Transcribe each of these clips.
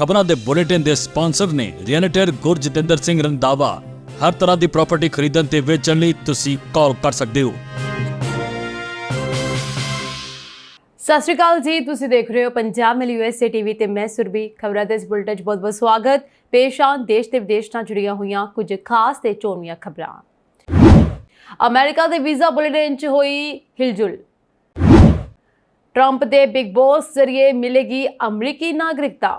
ਖਬਰਾਂ ਦੇ ਬੁਲੇਟਿਨ ਦੇ ਸਪਾਂਸਰ ਨੇ ਰੀਅਲਟਰ ਗੁਰਜਿੰਦਰ ਸਿੰਘ ਰੰਧਾਵਾ। ਹਰ ਤਰ੍ਹਾਂ ਦੀ ਪ੍ਰਾਪਰਟੀ ਖਰੀਦਣ ਤੇ ਵੇਚਣ ਲਈ ਤੁਸੀਂ ਕਾਲ ਕਰ ਸਕਦੇ ਹੋ। ਸਤਿ ਸ਼੍ਰੀ ਅਕਾਲ ਜੀ, ਤੁਸੀਂ ਦੇਖ ਰਹੇ ਹੋ ਪੰਜਾਬ ਮਿਲ USA ਟੀਵੀ ਤੇ ਮੈਂ ਸੁਰਭੀ। ਖਬਰਾਂ ਦੇ ਇਸ ਬੁਲੇਟਿਨ 'ਚ ਬਹੁਤ-ਬਹੁਤ ਸਵਾਗਤ। ਪੇਸ਼ ਆਨ ਦੇਸ਼ ਤੇ ਵਿਦੇਸ਼ ਨਾਲ ਜੁੜੀਆਂ ਹੋਈਆਂ ਕੁਝ ਖਾਸ ਤੇ ਚੋਣਵੀਆਂ ਖਬਰਾਂ। ਅਮਰੀਕਾ ਦੇ ਵੀਜ਼ਾ ਬੁਲੇਟਿਨ 'ਚ ਹੋਈ ਹਿਲਜੁਲ। ट्रंप ਦੇ बिग बॉस जरिए मिलेगी अमरीकी नागरिकता।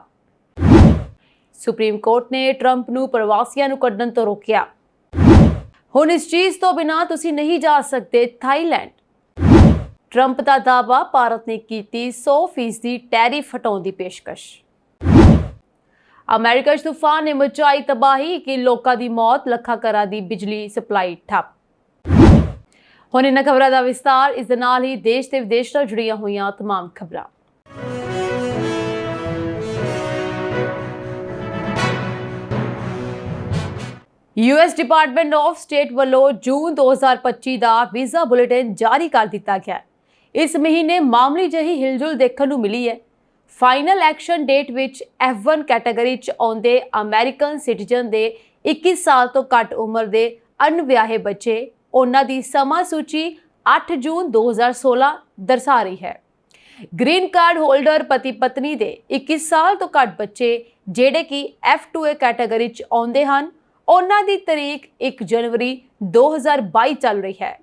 सुप्रीम कोर्ट ने ट्रंप ਨੂੰ ਪ੍ਰਵਾਸੀਆਂ ਨੂੰ ਕੱਢਣ ਤੋਂ ਰੋਕਿਆ। ਹੁਣ ਇਸ ਚੀਜ਼ ਤੋਂ ਬਿਨਾਂ ਤੁਸੀਂ ਨਹੀਂ ਜਾ ਸਕਦੇ ਥਾਈਲੈਂਡ। ट्रंप ਦਾ ਦਾਅਵਾ ਭਾਰਤ ਨੇ ਕੀਤੀ 100% ਟੈਰਿਫ ਹਟਾਉਣ ਦੀ ਪੇਸ਼ਕਸ਼। ਅਮਰੀਕਾ 'ਚ ਤੂਫਾਨ ਨੇ ਮਚਾਈ ਤਬਾਹੀ ਕਿ ਲੋਕਾਂ ਦੀ ਮੌਤ, ਲੱਖਾਂ ਘਰਾਂ ਦੀ ਬਿਜਲੀ ਸਪਲਾਈ ਠੱਪ। ਹੁਣ ਇਹਨਾਂ ਖਬਰਾਂ ਦਾ ਵਿਸਤਾਰ। ਇਸ ਦੇ ਨਾਲ ਹੀ ਦੇਸ਼ ਤੇ ਵਿਦੇਸ਼ ਨਾਲ ਜੁੜੀਆਂ ਹੋਈਆਂ तमाम ਖਬਰਾਂ। US ਡਿਪਾਰਟਮੈਂਟ ਆਫ ਸਟੇਟ ਵੱਲੋਂ ਜੂਨ 2025 ਦਾ ਵੀਜ਼ਾ ਬੁਲੇਟਿਨ ਜਾਰੀ ਕਰ ਦਿੱਤਾ ਗਿਆ। ਇਸ ਮਹੀਨੇ ਮਾਮੂਲੀ ਜਿਹੀ ਹਿਲਜੁਲ ਦੇਖਣ ਨੂੰ ਮਿਲੀ ਹੈ। ਫਾਈਨਲ ਐਕਸ਼ਨ ਡੇਟ ਵਿੱਚ F1 ਕੈਟਾਗਰੀ 'ਚ ਆਉਂਦੇ ਅਮਰੀਕਨ ਸਿਟੀਜ਼ਨ ਦੇ 21 ਸਾਲ ਤੋਂ ਘੱਟ ਉਮਰ ਦੇ ਅਣਵਿਆਹੇ ਬੱਚੇ, ਉਹਨਾਂ ਦੀ ਸਮਾਂ ਸੂਚੀ 8 ਜੂਨ 2016 ਦਰਸਾ ਰਹੀ ਹੈ। ਗ੍ਰੀਨ ਕਾਰਡ ਹੋਲਡਰ ਪਤੀ ਪਤਨੀ ਦੇ 21 ਸਾਲ ਤੋਂ ਘੱਟ ਬੱਚੇ ਜਿਹੜੇ ਕਿ F2A ਕੈਟਾਗਰੀ 'ਚ ਆਉਂਦੇ ਹਨ, ਉਹਨਾਂ ਦੀ ਤਰੀਕ 1 ਜਨਵਰੀ 2022 ਚੱਲ ਰਹੀ ਹੈ।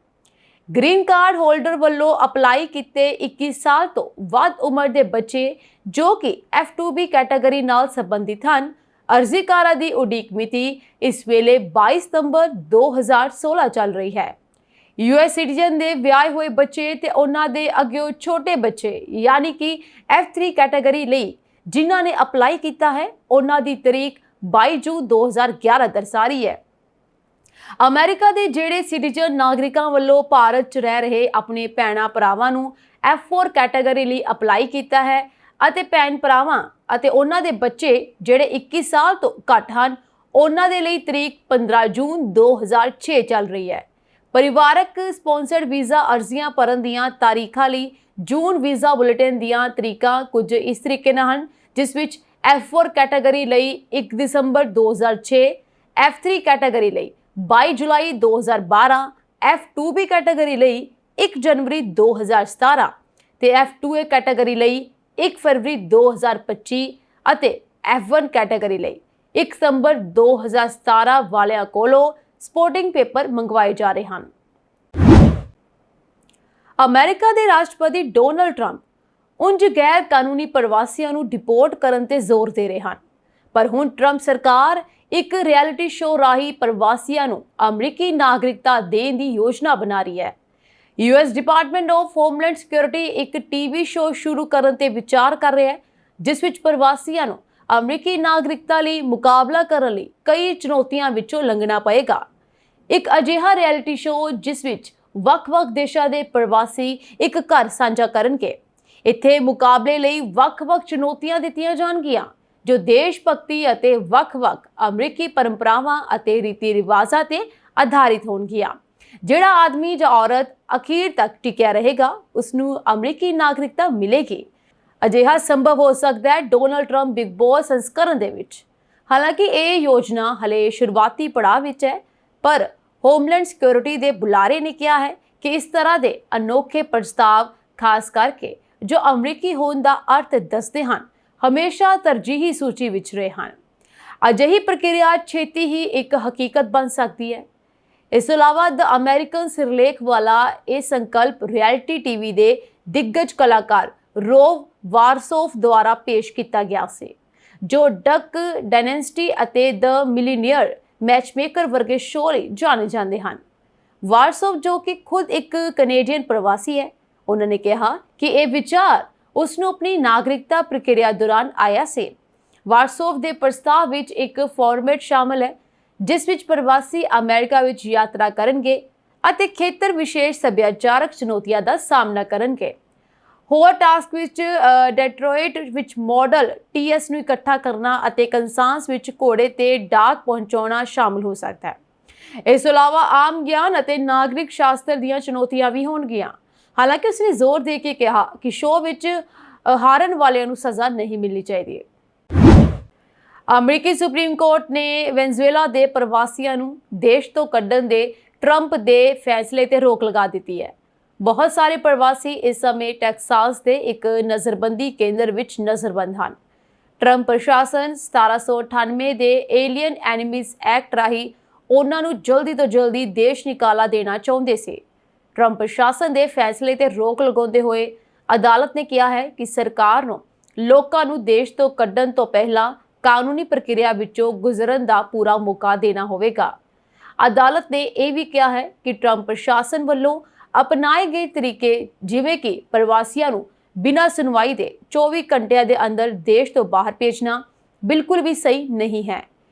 ਗ੍ਰੀਨ ਕਾਰਡ ਹੋਲਡਰ ਵੱਲੋਂ ਅਪਲਾਈ ਕੀਤੇ 21 ਸਾਲ ਤੋਂ ਵੱਧ ਉਮਰ ਦੇ ਬੱਚੇ ਜੋ ਕਿ F2B ਕੈਟਾਗਰੀ ਨਾਲ ਸੰਬੰਧਿਤ ਹਨ, ਅਰਜ਼ੀਕਾਰਾਂ ਦੀ ਉਡੀਕ ਮਿਤੀ ਇਸ ਵੇਲੇ 22 ਸਤੰਬਰ 2016 ਚੱਲ ਰਹੀ ਹੈ। US ਸਿਟੀਜ਼ਨ ਦੇ ਵਿਆਹੇ ਹੋਏ ਬੱਚੇ ਤੇ ਉਹਨਾਂ ਦੇ ਅੱਗਿਓਂ ਛੋਟੇ ਬੱਚੇ ਯਾਨੀ ਕਿ F3 ਕੈਟਾਗਰੀ ਲਈ ਜਿਨ੍ਹਾਂ ਨੇ ਅਪਲਾਈ ਕੀਤਾ ਹੈ, ਉਹਨਾਂ ਦੀ ਤਰੀਕ 22 ਜੂਨ 2011 ਦਰਸਾ ਰਹੀ ਹੈ। ਅਮਰੀਕਾ ਦੇ ਜਿਹੜੇ ਸਿਟੀਜ਼ਨ ਨਾਗਰਿਕਾਂ ਵੱਲੋਂ ਭਾਰਤ 'ਚ ਰਹਿ ਰਹੇ ਆਪਣੇ ਭੈਣਾਂ ਭਰਾਵਾਂ ਨੂੰ F4 ਕੈਟਾਗਰੀ ਲਈ ਅਪਲਾਈ ਕੀਤਾ ਹੈ ਅਤੇ ਭੈਣ ਭਰਾਵਾਂ ਅਤੇ ਉਹਨਾਂ ਦੇ ਬੱਚੇ ਜਿਹੜੇ 21 ਸਾਲ ਤੋਂ ਘੱਟ ਹਨ, ਉਹਨਾਂ ਦੇ ਲਈ ਤਰੀਕ 15 ਜੂਨ 2006 ਚੱਲ ਰਹੀ ਹੈ। ਪਰਿਵਾਰਕ ਸਪਾਂਸਰਡ ਵੀਜ਼ਾ ਅਰਜ਼ੀਆਂ ਭਰਨ ਦੀਆਂ ਤਾਰੀਖਾਂ ਲਈ ਜੂਨ ਵੀਜ਼ਾ ਬੁਲੇਟਿਨ ਦੀਆਂ ਤਰੀਕਾਂ ਕੁਝ ਇਸ ਤਰੀਕੇ ਨਾਲ ਹਨ, ਜਿਸ ਵਿੱਚ F4 ਕੈਟਾਗਰੀ ਲਈ 1 ਦਸੰਬਰ 2006, F3 ਕੈਟਾਗਰੀ ਲਈ 22 ਜੁਲਾਈ 2012, F2B ਕੈਟਾਗਰੀ ਲਈ 1 ਜਨਵਰੀ 2017 ਤੇ F2A ਕੈਟਾਗਰੀ ਲਈ 1 ਫਰਵਰੀ 2025 ਅਤੇ F1 ਕੈਟਾਗਰੀ ਲਈ 1 ਸਤੰਬਰ 2017 ਵਾਲਿਆਂ ਕੋਲੋਂ ਸਪੋਰਟਿੰਗ ਪੇਪਰ ਮੰਗਵਾਏ ਜਾ ਰਹੇ ਹਨ। ਅਮਰੀਕਾ ਦੇ ਰਾਸ਼ਟਰਪਤੀ ਡੋਨਾਲਡ ਟਰੰਪ ਉਂਝ ਗੈਰ ਕਾਨੂੰਨੀ ਪ੍ਰਵਾਸੀਆਂ ਨੂੰ ਡਿਪੋਰਟ ਕਰਨ ਤੇ ਜ਼ੋਰ ਦੇ ਰਹੇ ਹਨ, ਪਰ ਹੁਣ ਟਰੰਪ ਸਰਕਾਰ ਇੱਕ ਰਿਐਲਿਟੀ ਸ਼ੋਅ ਰਾਹੀਂ ਪ੍ਰਵਾਸੀਆਂ ਨੂੰ ਅਮਰੀਕੀ ਨਾਗਰਿਕਤਾ ਦੇਣ ਦੀ ਯੋਜਨਾ ਬਣਾ ਰਹੀ ਹੈ। US department of homeland security ਇੱਕ TV ਸ਼ੋਅ ਸ਼ੁਰੂ ਕਰਨ ਤੇ ਵਿਚਾਰ ਕਰ ਰਿਹਾ ਹੈ, ਜਿਸ ਵਿੱਚ ਪ੍ਰਵਾਸੀਆਂ ਨੂੰ ਅਮਰੀਕੀ ਨਾਗਰਿਕਤਾ ਲਈ ਮੁਕਾਬਲਾ ਕਰਨ ਲਈ ਕਈ ਚੁਣੌਤੀਆਂ ਵਿੱਚੋਂ ਲੰਘਣਾ ਪਏਗਾ। ਇੱਕ ਅਜਿਹਾ ਰਿਐਲਿਟੀ ਸ਼ੋਅ ਜਿਸ ਵਿੱਚ ਵੱਖ-ਵੱਖ ਦੇਸ਼ਾਂ ਦੇ ਪ੍ਰਵਾਸੀ ਇੱਕ ਘਰ ਸਾਂਝਾ ਕਰਨਗੇ। ਇੱਥੇ ਮੁਕਾਬਲੇ ਲਈ ਵੱਖ-ਵੱਖ ਚੁਣੌਤੀਆਂ ਦਿੱਤੀਆਂ ਜਾਣਗੀਆਂ ਜੋ ਦੇਸ਼ ਭਗਤੀ ਅਤੇ ਵੱਖ-ਵੱਖ ਅਮਰੀਕੀ ਪਰੰਪਰਾਵਾਂ ਅਤੇ ਰੀਤੀ ਰਿਵਾਜਾਂ ਤੇ ਆਧਾਰਿਤ ਹੋਣਗੀਆਂ। ਜਿਹੜਾ ਆਦਮੀ ਜਾਂ ਔਰਤ ਅਖੀਰ ਤੱਕ ਟਿਕਿਆ ਰਹੇਗਾ, ਉਸ ਨੂੰ ਅਮਰੀਕੀ ਨਾਗਰਿਕਤਾ ਮਿਲੇਗੀ। ਅਜਿਹਾ ਸੰਭਵ ਹੋ ਸਕਦਾ ਹੈ ਡੋਨਾਲਡ ਟਰੰਪ ਬਿਗ ਬੌਸ ਸੰਸਕਰਨ ਦੇ ਵਿੱਚ। ਹਾਲਾਂਕਿ ਇਹ ਯੋਜਨਾ ਹਲੇ ਸ਼ੁਰੂਆਤੀ ਪੜਾਅ ਵਿੱਚ ਹੈ, ਪਰ ਹੋਮਲੈਂਡ ਸਿਕਿਉਰਿਟੀ ਦੇ ਬੁਲਾਰੇ ਨੇ ਕਿਹਾ ਹੈ ਕਿ ਇਸ ਤਰ੍ਹਾਂ ਦੇ ਅਨੋਖੇ ਪ੍ਰਸਤਾਵ ਖਾਸ ਕਰਕੇ ਜੋ ਅਮਰੀਕੀ ਹੋਣ ਦਾ ਅਰਥ ਦੱਸਦੇ ਹਨ, ਹਮੇਸ਼ਾ ਤਰਜੀਹੀ ਸੂਚੀ ਵਿੱਚ ਰਹੇ ਹਨ। ਅਜਿਹੀ ਪ੍ਰਕਿਰਿਆ ਛੇਤੀ ਹੀ ਇੱਕ ਹਕੀਕਤ ਬਣ ਸਕਦੀ ਹੈ। ਇਸ ਤੋਂ ਇਲਾਵਾ ਦ ਅਮਰੀਕਨ ਸਿਰਲੇਖ ਵਾਲਾ ਇਹ ਸੰਕਲਪ ਰਿਐਲਿਟੀ TV ਦੇ ਦਿੱਗਜ ਕਲਾਕਾਰ ਰੋਵ ਵਾਰਸੋਫ ਦੁਆਰਾ ਪੇਸ਼ ਕੀਤਾ ਗਿਆ ਸੀ, ਜੋ ਡਕ ਡਾਇਨੈਸਟੀ ਅਤੇ ਦ ਮਿਲੀਨੀਅਰ ਮੈਚਮੇਕਰ ਵਰਗੇ ਸ਼ੋਅ ਲਈ ਜਾਣੇ ਜਾਂਦੇ ਹਨ। ਵਾਰਸੋਫ, ਜੋ ਕਿ ਖੁਦ ਇੱਕ ਕੈਨੇਡੀਅਨ ਪ੍ਰਵਾਸੀ ਹੈ, ਉਹਨਾਂ ਨੇ ਕਿਹਾ ਕਿ ਇਹ ਵਿਚਾਰ ਉਸ ਨੂੰ ਆਪਣੀ ਨਾਗਰਿਕਤਾ ਪ੍ਰਕਿਰਿਆ ਦੌਰਾਨ ਆਇਆ ਸੀ। ਵਾਰਸੋਫ ਦੇ ਪ੍ਰਸਤਾਵ ਵਿੱਚ ਇੱਕ ਫਾਰਮੈਟ ਸ਼ਾਮਲ ਹੈ ਜਿਸ ਵਿੱਚ ਪ੍ਰਵਾਸੀ ਅਮਰੀਕਾ ਵਿੱਚ ਯਾਤਰਾ ਕਰਨਗੇ ਅਤੇ ਖੇਤਰ ਵਿਸ਼ੇਸ਼ ਸੱਭਿਆਚਾਰਕ ਚੁਣੌਤੀਆਂ ਦਾ ਸਾਹਮਣਾ ਕਰਨਗੇ। ਹੋਰ ਟਾਸਕ ਵਿੱਚ ਡੈਟਰੋਇਟ ਵਿੱਚ ਮਾਡਲ TS ਨੂੰ ਇਕੱਠਾ ਕਰਨਾ ਅਤੇ ਕੰਸਾਸ ਵਿੱਚ ਘੋੜੇ ਤੇ ਡਾਕ ਪਹੁੰਚਾਉਣਾ ਸ਼ਾਮਲ ਹੋ ਸਕਦਾ ਹੈ। ਇਸ ਤੋਂ ਇਲਾਵਾ ਆਮ ਗਿਆਨ ਅਤੇ ਨਾਗਰਿਕ ਸ਼ਾਸਤਰ ਦੀਆਂ ਚੁਣੌਤੀਆਂ ਵੀ ਹੋਣਗੀਆਂ। ਹਾਲਾਂਕਿ ਉਸਨੇ ਜ਼ੋਰ ਦੇ ਕੇ ਕਿਹਾ ਕਿ ਸ਼ੋਅ ਵਿੱਚ ਹਾਰਨ ਵਾਲਿਆਂ ਨੂੰ ਸਜ਼ਾ ਨਹੀਂ ਮਿਲਣੀ ਚਾਹੀਦੀ। ਅਮਰੀਕੀ ਸੁਪਰੀਮ ਕੋਰਟ ਨੇ ਵੈਨਜ਼ੂਏਲਾ ਦੇ ਪ੍ਰਵਾਸੀਆਂ ਨੂੰ ਦੇਸ਼ ਤੋਂ ਕੱਢਣ ਦੇ ਟਰੰਪ ਦੇ ਫੈਸਲੇ ਤੇ ਰੋਕ ਲਗਾ ਦਿੱਤੀ ਹੈ। ਬਹੁਤ ਸਾਰੇ ਪ੍ਰਵਾਸੀ ਇਸ ਸਮੇਂ ਟੈਕਸਾਸ ਦੇ ਇੱਕ ਨਜ਼ਰਬੰਦੀ ਕੇਂਦਰ ਵਿੱਚ ਨਜ਼ਰਬੰਦ ਹਨ। ਟਰੰਪ ਪ੍ਰਸ਼ਾਸਨ 1798 ਦੇ ਏਲੀਅਨ ਐਨੀਮੀਜ਼ ਐਕਟ ਰਾਹੀਂ ਉਹਨਾਂ ਨੂੰ ਜਲਦੀ ਤੋਂ ਜਲਦੀ ਦੇਸ਼ ਨਿਕਾਲਾ ਦੇਣਾ ਚਾਹੁੰਦੇ ਸੀ। ਟਰੰਪ ਪ੍ਰਸ਼ਾਸਨ ਦੇ ਫੈਸਲੇ ਤੇ ਰੋਕ ਲਗਾਉਂਦੇ ਹੋਏ ਅਦਾਲਤ ਨੇ ਕਿਹਾ ਹੈ ਕਿ ਸਰਕਾਰ ਨੂੰ ਲੋਕਾਂ ਨੂੰ ਦੇਸ਼ ਤੋਂ ਕੱਢਣ ਤੋਂ ਪਹਿਲਾਂ ਕਾਨੂੰਨੀ ਪ੍ਰਕਿਰਿਆ ਵਿੱਚੋਂ ਗੁਜ਼ਰਨ ਦਾ ਪੂਰਾ ਮੌਕਾ ਦੇਣਾ ਹੋਵੇਗਾ। ਅਦਾਲਤ ਨੇ ਇਹ ਵੀ ਕਿਹਾ ਹੈ ਕਿ ਟਰੰਪ ਪ੍ਰਸ਼ਾਸਨ ਵੱਲੋਂ ਅਪਣਾਏ ਗਏ ਤਰੀਕੇ ਜਿਵੇਂ ਕਿ ਪ੍ਰਵਾਸੀਆਂ ਨੂੰ ਬਿਨਾਂ ਸੁਣਵਾਈ ਦੇ 24 ਘੰਟਿਆਂ ਦੇ ਅੰਦਰ ਦੇਸ਼ ਤੋਂ ਬਾਹਰ ਭੇਜਣਾ ਬਿਲਕੁਲ ਵੀ ਸਹੀ ਨਹੀਂ ਹੈ।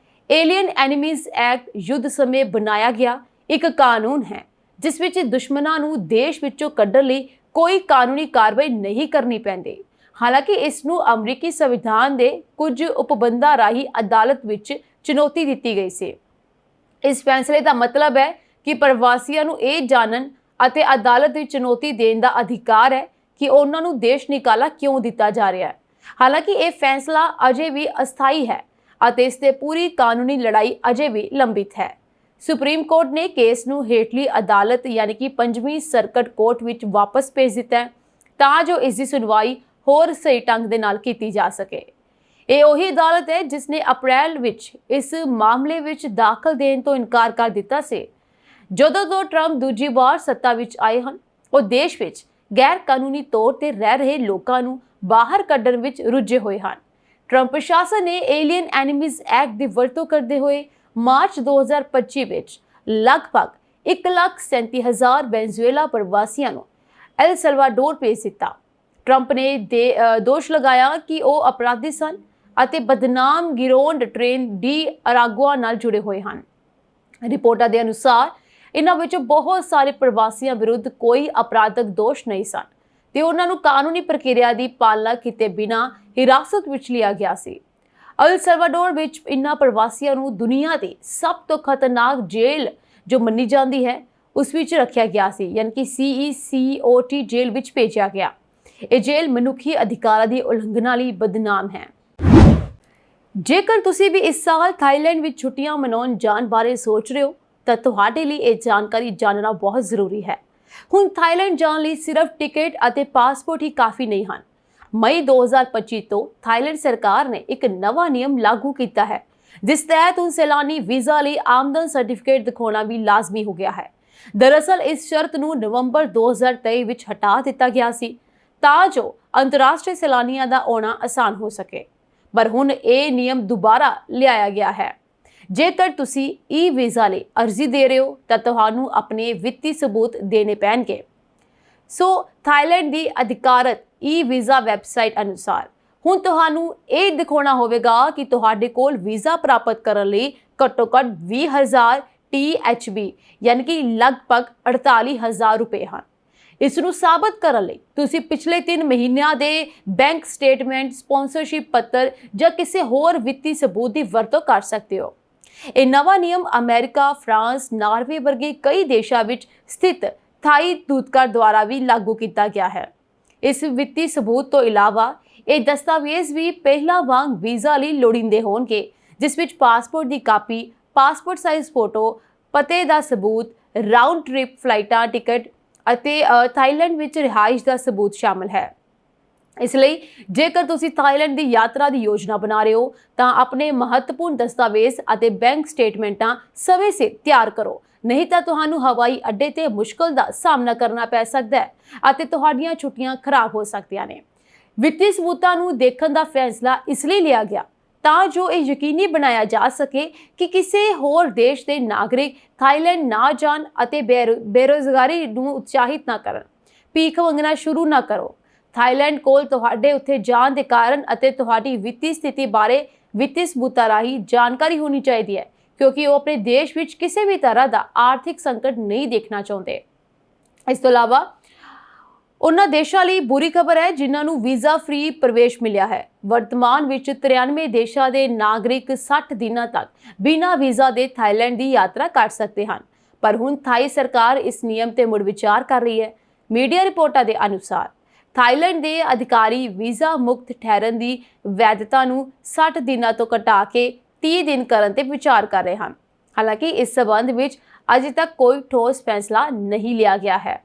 ਏਲੀਅਨ ਐਨੀਮੀਜ਼ ਐਕਟ ਯੁੱਧ ਸਮੇਂ ਬਣਾਇਆ ਗਿਆ ਇੱਕ ਕਾਨੂੰਨ ਹੈ ਜਿਸ ਵਿੱਚ ਦੁਸ਼ਮਣਾਂ ਨੂੰ ਦੇਸ਼ ਵਿੱਚੋਂ ਕੱਢਣ ਲਈ ਕੋਈ ਕਾਨੂੰਨੀ ਕਾਰਵਾਈ ਨਹੀਂ ਕਰਨੀ ਪੈਂਦੀ। ਹਾਲਾਂਕਿ ਇਸ ਨੂੰ ਅਮਰੀਕੀ ਸੰਵਿਧਾਨ ਦੇ ਕੁਝ ਉਪਬੰਧਾਂ ਰਾਹੀਂ ਅਦਾਲਤ ਵਿੱਚ ਚੁਣੌਤੀ ਦਿੱਤੀ ਗਈ ਸੀ। ਇਸ ਫੈਸਲੇ ਦਾ ਮਤਲਬ ਹੈ ਕਿ ਪ੍ਰਵਾਸੀਆਂ ਨੂੰ ਇਹ ਜਾਣਨ ਅਤੇ ਅਦਾਲਤ ਵਿੱਚ ਚੁਣੌਤੀ ਦੇਣ ਦਾ ਅਧਿਕਾਰ ਹੈ ਕਿ ਉਹਨਾਂ ਨੂੰ ਦੇਸ਼ ਨਿਕਾਲਾ ਕਿਉਂ ਦਿੱਤਾ ਜਾ ਰਿਹਾ ਹੈ। ਹਾਲਾਂਕਿ ਇਹ ਫੈਸਲਾ ਅਜੇ ਵੀ ਅਸਥਾਈ ਹੈ ਅਤੇ ਇਸ ਤੇ ਪੂਰੀ ਕਾਨੂੰਨੀ ਲੜਾਈ ਅਜੇ ਵੀ ਲੰਬਿਤ ਹੈ। ਸੁਪਰੀਮ ਕੋਰਟ ਨੇ ਕੇਸ ਨੂੰ ਹੇਠਲੀ ਅਦਾਲਤ ਯਾਨੀ ਕਿ 5ਵੀਂ ਸਰਕਟ ਕੋਰਟ ਵਿੱਚ ਵਾਪਸ ਭੇਜ ਦਿੱਤਾ ਹੈ ਤਾਂ ਜੋ ਇਸ ਦੀ ਸੁਣਵਾਈ ਹੋਰ ਸਹੀ ਢੰਗ ਦੇ ਨਾਲ ਕੀਤੀ ਜਾ ਸਕੇ। ਇਹ ਉਹੀ ਅਦਾਲਤ ਹੈ ਜਿਸ ਨੇ ਅਪ੍ਰੈਲ ਵਿੱਚ ਇਸ ਮਾਮਲੇ ਵਿੱਚ ਦਾਖਲ ਦੇਣ ਤੋਂ ਇਨਕਾਰ ਕਰ ਦਿੱਤਾ ਸੀ। ਜਦੋਂ ਤੋਂ ਟਰੰਪ ਦੂਜੀ ਵਾਰ ਸੱਤਾ ਵਿੱਚ ਆਏ ਹਨ, ਉਹ ਦੇਸ਼ ਵਿੱਚ ਗੈਰ ਕਾਨੂੰਨੀ ਤੌਰ ਤੇ ਰਹਿ ਰਹੇ ਲੋਕਾਂ ਨੂੰ ਬਾਹਰ ਕੱਢਣ ਵਿੱਚ ਰੁੱਝੇ ਹੋਏ ਹਨ। ਟਰੰਪ ਪ੍ਰਸ਼ਾਸਨ ਨੇ ਏਲੀਅਨ ਐਨੀਮੀਜ਼ ਐਕਟ ਦੀ ਵਰਤੋਂ ਕਰਦੇ ਹੋਏ ਮਾਰਚ 2025 ਵਿੱਚ ਲਗਭਗ 1,37,000 ਵੈਨਜ਼ੂਏਲਾ ਪ੍ਰਵਾਸੀਆਂ ਨੂੰ ਐਲ ਸਲਵਾਡੋਰ ਭੇਜ ਦਿੱਤਾ। ਟਰੰਪ ਨੇ ਦੋਸ਼ ਲਗਾਇਆ ਕਿ ਉਹ ਅਪਰਾਧੀ ਸਨ ਅਤੇ ਬਦਨਾਮ ਗਿਰੋਂਡ ਟ੍ਰੇਨ ਡੀ ਅਰਾਗੁਆ ਨਾਲ ਜੁੜੇ ਹੋਏ ਹਨ। ਰਿਪੋਰਟਾਂ ਦੇ ਅਨੁਸਾਰ ਇਹਨਾਂ ਵਿੱਚੋਂ ਬਹੁਤ ਸਾਰੇ ਪ੍ਰਵਾਸੀਆਂ ਵਿਰੁੱਧ ਕੋਈ ਅਪਰਾਧਕ ਦੋਸ਼ ਨਹੀਂ ਸਨ ਤੇ ਉਹਨਾਂ ਨੂੰ ਕਾਨੂੰਨੀ ਪ੍ਰਕਿਰਿਆ ਦੀ ਪਾਲਣਾ ਕੀਤੇ ਬਿਨਾਂ ਹਿਰਾਸਤ ਵਿੱਚ ਲਿਆ ਗਿਆ ਸੀ। ਅਲ ਸਲਵਾਡੋਰ ਵਿੱਚ ਇਹਨਾਂ ਪ੍ਰਵਾਸੀਆਂ ਨੂੰ ਦੁਨੀਆ ਦੀ ਸਭ ਤੋਂ ਖਤਰਨਾਕ ਜੇਲ੍ਹ ਜੋ ਮੰਨੀ ਜਾਂਦੀ ਹੈ ਉਸ ਵਿੱਚ ਰੱਖਿਆ ਗਿਆ ਸੀ, ਯਾਨੀ ਕਿ CECOT ਜੇਲ੍ਹ ਵਿੱਚ ਭੇਜਿਆ ਗਿਆ। ਇਹ ਜੇਲ੍ਹ ਮਨੁੱਖੀ ਅਧਿਕਾਰਾਂ ਦੀ ਉਲੰਘਣਾ ਲਈ ਬਦਨਾਮ ਹੈ। ਜੇਕਰ ਤੁਸੀਂ ਵੀ ਇਸ ਸਾਲ ਥਾਈਲੈਂਡ ਵਿੱਚ ਛੁੱਟੀਆਂ ਮਨਾਉਣ ਜਾਣ ਬਾਰੇ ਸੋਚ ਰਹੇ ਹੋ ਤਾਂ ਤੁਹਾਡੇ ਲਈ ਇਹ ਜਾਣਕਾਰੀ ਜਾਣਨਾ ਬਹੁਤ ਜ਼ਰੂਰੀ ਹੈ। ਹੁਣ ਥਾਈਲੈਂਡ ਜਾਣ ਲਈ ਸਿਰਫ ਟਿਕਟ ਅਤੇ ਪਾਸਪੋਰਟ ਹੀ ਕਾਫੀ ਨਹੀਂ ਹਨ। ਮਈ 2025 ਤੋਂ ਥਾਈਲੈਂਡ ਸਰਕਾਰ ਨੇ ਇੱਕ ਨਵਾਂ ਨਿਯਮ ਲਾਗੂ ਕੀਤਾ ਹੈ ਜਿਸ ਤਹਿਤ ਹੁਣ ਸੈਲਾਨੀ ਵੀਜ਼ਾ ਲਈ ਆਮਦਨ ਸਰਟੀਫਿਕੇਟ ਦਿਖਾਉਣਾ ਵੀ ਲਾਜ਼ਮੀ ਹੋ ਗਿਆ ਹੈ। ਦਰਅਸਲ ਇਸ ਸ਼ਰਤ ਨੂੰ ਨਵੰਬਰ 2023 ਵਿੱਚ ਹਟਾ ਦਿੱਤਾ ਗਿਆ ਸੀ ਤਾਂ ਜੋ ਅੰਤਰਰਾਸ਼ਟਰੀ ਸੈਲਾਨੀਆਂ ਦਾ ਆਉਣਾ ਆਸਾਨ ਹੋ ਸਕੇ, ਪਰ ਹੁਣ ਇਹ ਨਿਯਮ ਦੁਬਾਰਾ ਲਿਆਇਆ ਗਿਆ ਹੈ। ਜੇਕਰ ਤੁਸੀਂ ਈ ਵੀਜ਼ਾ ਲਈ ਅਰਜ਼ੀ ਦੇ ਰਹੇ ਹੋ ਤਾਂ ਤੁਹਾਨੂੰ ਆਪਣੇ ਵਿੱਤੀ ਸਬੂਤ ਦੇਣੇ ਪੈਣਗੇ। ਸੋ ਥਾਈਲੈਂਡ ਦੀ ਅਧਿਕਾਰਤ ਈ ਵੀਜ਼ਾ ਵੈਬਸਾਈਟ ਅਨੁਸਾਰ ਹੁਣ ਤੁਹਾਨੂੰ ਇਹ ਦਿਖਾਉਣਾ ਹੋਵੇਗਾ ਕਿ ਤੁਹਾਡੇ ਕੋਲ ਵੀਜ਼ਾ ਪ੍ਰਾਪਤ ਕਰਨ ਲਈ ਘੱਟੋ-ਘੱਟ 20,000 THB ਯਾਨੀ ਕਿ ਲਗਭਗ 48,000 ਰੁਪਏ ਹਨ। ਇਸ ਨੂੰ ਸਾਬਤ ਕਰਨ ਲਈ ਤੁਸੀਂ ਪਿਛਲੇ 3 ਮਹੀਨਿਆਂ ਦੇ ਬੈਂਕ ਸਟੇਟਮੈਂਟ, ਸਪਾਂਸਰਸ਼ਿਪ ਪੱਤਰ ਜਾਂ ਕਿਸੇ ਹੋਰ ਵਿੱਤੀ ਸਬੂਤ ਦੀ ਵਰਤੋਂ ਕਰ ਸਕਦੇ ਹੋ। ਇਹ ਨਵਾਂ ਨਿਯਮ ਅਮਰੀਕਾ, ਫਰਾਂਸ, ਨਾਰਵੇ ਵਰਗੇ ਕਈ ਦੇਸ਼ਾਂ ਵਿੱਚ ਸਥਿਤ ਥਾਈ ਦੂਤਘਰ ਦੁਆਰਾ ਵੀ ਲਾਗੂ ਕੀਤਾ ਗਿਆ ਹੈ। ਇਸ ਵਿੱਤੀ ਸਬੂਤ ਤੋਂ ਇਲਾਵਾ ਇਹ ਦਸਤਾਵੇਜ਼ ਵੀ ਪਹਿਲਾਂ ਵਾਂਗ ਵੀਜ਼ਾ ਲਈ ਲੋੜੀਂਦੇ ਹੋਣਗੇ, ਜਿਸ ਵਿੱਚ ਪਾਸਪੋਰਟ ਦੀ ਕਾਪੀ, ਪਾਸਪੋਰਟ ਸਾਈਜ਼ ਫੋਟੋ, ਪਤੇ ਦਾ ਸਬੂਤ, ਰਾਊਂਡ ਟ੍ਰਿਪ ਫਲਾਈਟਾਂ ਟਿਕਟ ਅਤੇ ਥਾਈਲੈਂਡ ਵਿੱਚ ਰਿਹਾਇਸ਼ ਦਾ ਸਬੂਤ ਸ਼ਾਮਲ ਹੈ। ਇਸ ਲਈ ਜੇਕਰ ਤੁਸੀਂ ਥਾਈਲੈਂਡ ਦੀ ਯਾਤਰਾ ਦੀ ਯੋਜਨਾ ਬਣਾ ਰਹੇ ਹੋ ਤਾਂ ਆਪਣੇ ਮਹੱਤਵਪੂਰਨ ਦਸਤਾਵੇਜ਼ ਅਤੇ ਬੈਂਕ ਸਟੇਟਮੈਂਟਾਂ ਸਮੇਂ ਸਿਰ ਤਿਆਰ ਕਰੋ, ਨਹੀਂ ਤਾਂ ਤੁਹਾਨੂੰ ਹਵਾਈ ਅੱਡੇ ਤੇ ਮੁਸ਼ਕਲ ਦਾ ਸਾਹਮਣਾ ਕਰਨਾ ਪੈ ਸਕਦਾ ਹੈ ਅਤੇ ਤੁਹਾਡੀਆਂ ਛੁੱਟੀਆਂ ਖਰਾਬ ਹੋ ਸਕਦੀਆਂ ਨੇ। ਵਿੱਤੀ ਸਬੂਤਾਂ ਨੂੰ ਦੇਖਣ ਦਾ ਫੈਸਲਾ ਇਸ ਲਈ ਲਿਆ ਗਿਆ ਤਾਂ ਜੋ ਇਹ ਯਕੀਨੀ ਬਣਾਇਆ ਜਾ ਸਕੇ ਕਿ ਕਿਸੇ ਹੋਰ ਦੇਸ਼ ਦੇ ਨਾਗਰਿਕ ਥਾਈਲੈਂਡ ਨਾ ਜਾਣ ਅਤੇ ਬੇਰੁਜ਼ਗਾਰੀ ਨੂੰ ਉਤਸ਼ਾਹਿਤ ਨਾ ਕਰਨ, ਭੀਖ ਮੰਗਣਾ ਸ਼ੁਰੂ ਨਾ ਕਰੋ। ਥਾਈਲੈਂਡ ਕੋਲ ਤੁਹਾਡੇ ਉੱਥੇ ਜਾਣ ਦੇ ਕਾਰਨ ਅਤੇ ਤੁਹਾਡੀ ਵਿੱਤੀ ਸਥਿਤੀ ਬਾਰੇ ਵਿੱਤੀ ਸਬੂਤਾਂ ਰਾਹੀਂ ਜਾਣਕਾਰੀ ਹੋਣੀ ਚਾਹੀਦੀ ਹੈ, ਕਿਉਂਕਿ ਉਹ ਆਪਣੇ ਦੇਸ਼ ਵਿੱਚ ਕਿਸੇ ਵੀ ਤਰ੍ਹਾਂ ਦਾ ਆਰਥਿਕ ਸੰਕਟ ਨਹੀਂ ਦੇਖਣਾ ਚਾਹੁੰਦੇ। ਇਸ ਤੋਂ ਇਲਾਵਾ ਉਹਨਾਂ ਦੇਸ਼ਾਂ ਲਈ ਬੁਰੀ ਖਬਰ ਹੈ ਜਿਨ੍ਹਾਂ ਨੂੰ ਵੀਜ਼ਾ ਫ੍ਰੀ ਪ੍ਰਵੇਸ਼ ਮਿਲਿਆ ਹੈ। ਵਰਤਮਾਨ ਵਿੱਚ 93 ਦੇਸ਼ਾਂ ਦੇ ਨਾਗਰਿਕ 60 ਦਿਨਾਂ ਤੱਕ ਬਿਨਾਂ ਵੀਜ਼ਾ ਦੇ ਥਾਈਲੈਂਡ ਦੀ ਯਾਤਰਾ ਕਰ ਸਕਦੇ ਹਨ, ਪਰ ਹੁਣ ਥਾਈ ਸਰਕਾਰ ਇਸ ਨਿਯਮ ਤੇ ਮੁੜ ਵਿਚਾਰ ਕਰ ਰਹੀ ਹੈ। ਮੀਡੀਆ ਰਿਪੋਰਟਾਂ ਦੇ ਅਨੁਸਾਰ ਥਾਈਲੈਂਡ ਦੇ ਅਧਿਕਾਰੀ ਵੀਜ਼ਾ ਮੁਕਤ ਠਹਿਰਨ ਦੀ ਵੈਧਤਾ ਨੂੰ 60 ਦਿਨਾਂ ਤੋਂ ਘਟਾ ਕੇ 30 ਦਿਨ ਕਰਨ ਤੇ ਵਿਚਾਰ ਕਰ ਰਹੇ ਹਨ। ਹਾਲਾਂਕਿ ਇਸ ਸਬੰਧ ਵਿੱਚ ਅਜੇ ਤੱਕ ਕੋਈ ਠੋਸ ਫੈਸਲਾ ਨਹੀਂ ਲਿਆ ਗਿਆ ਹੈ।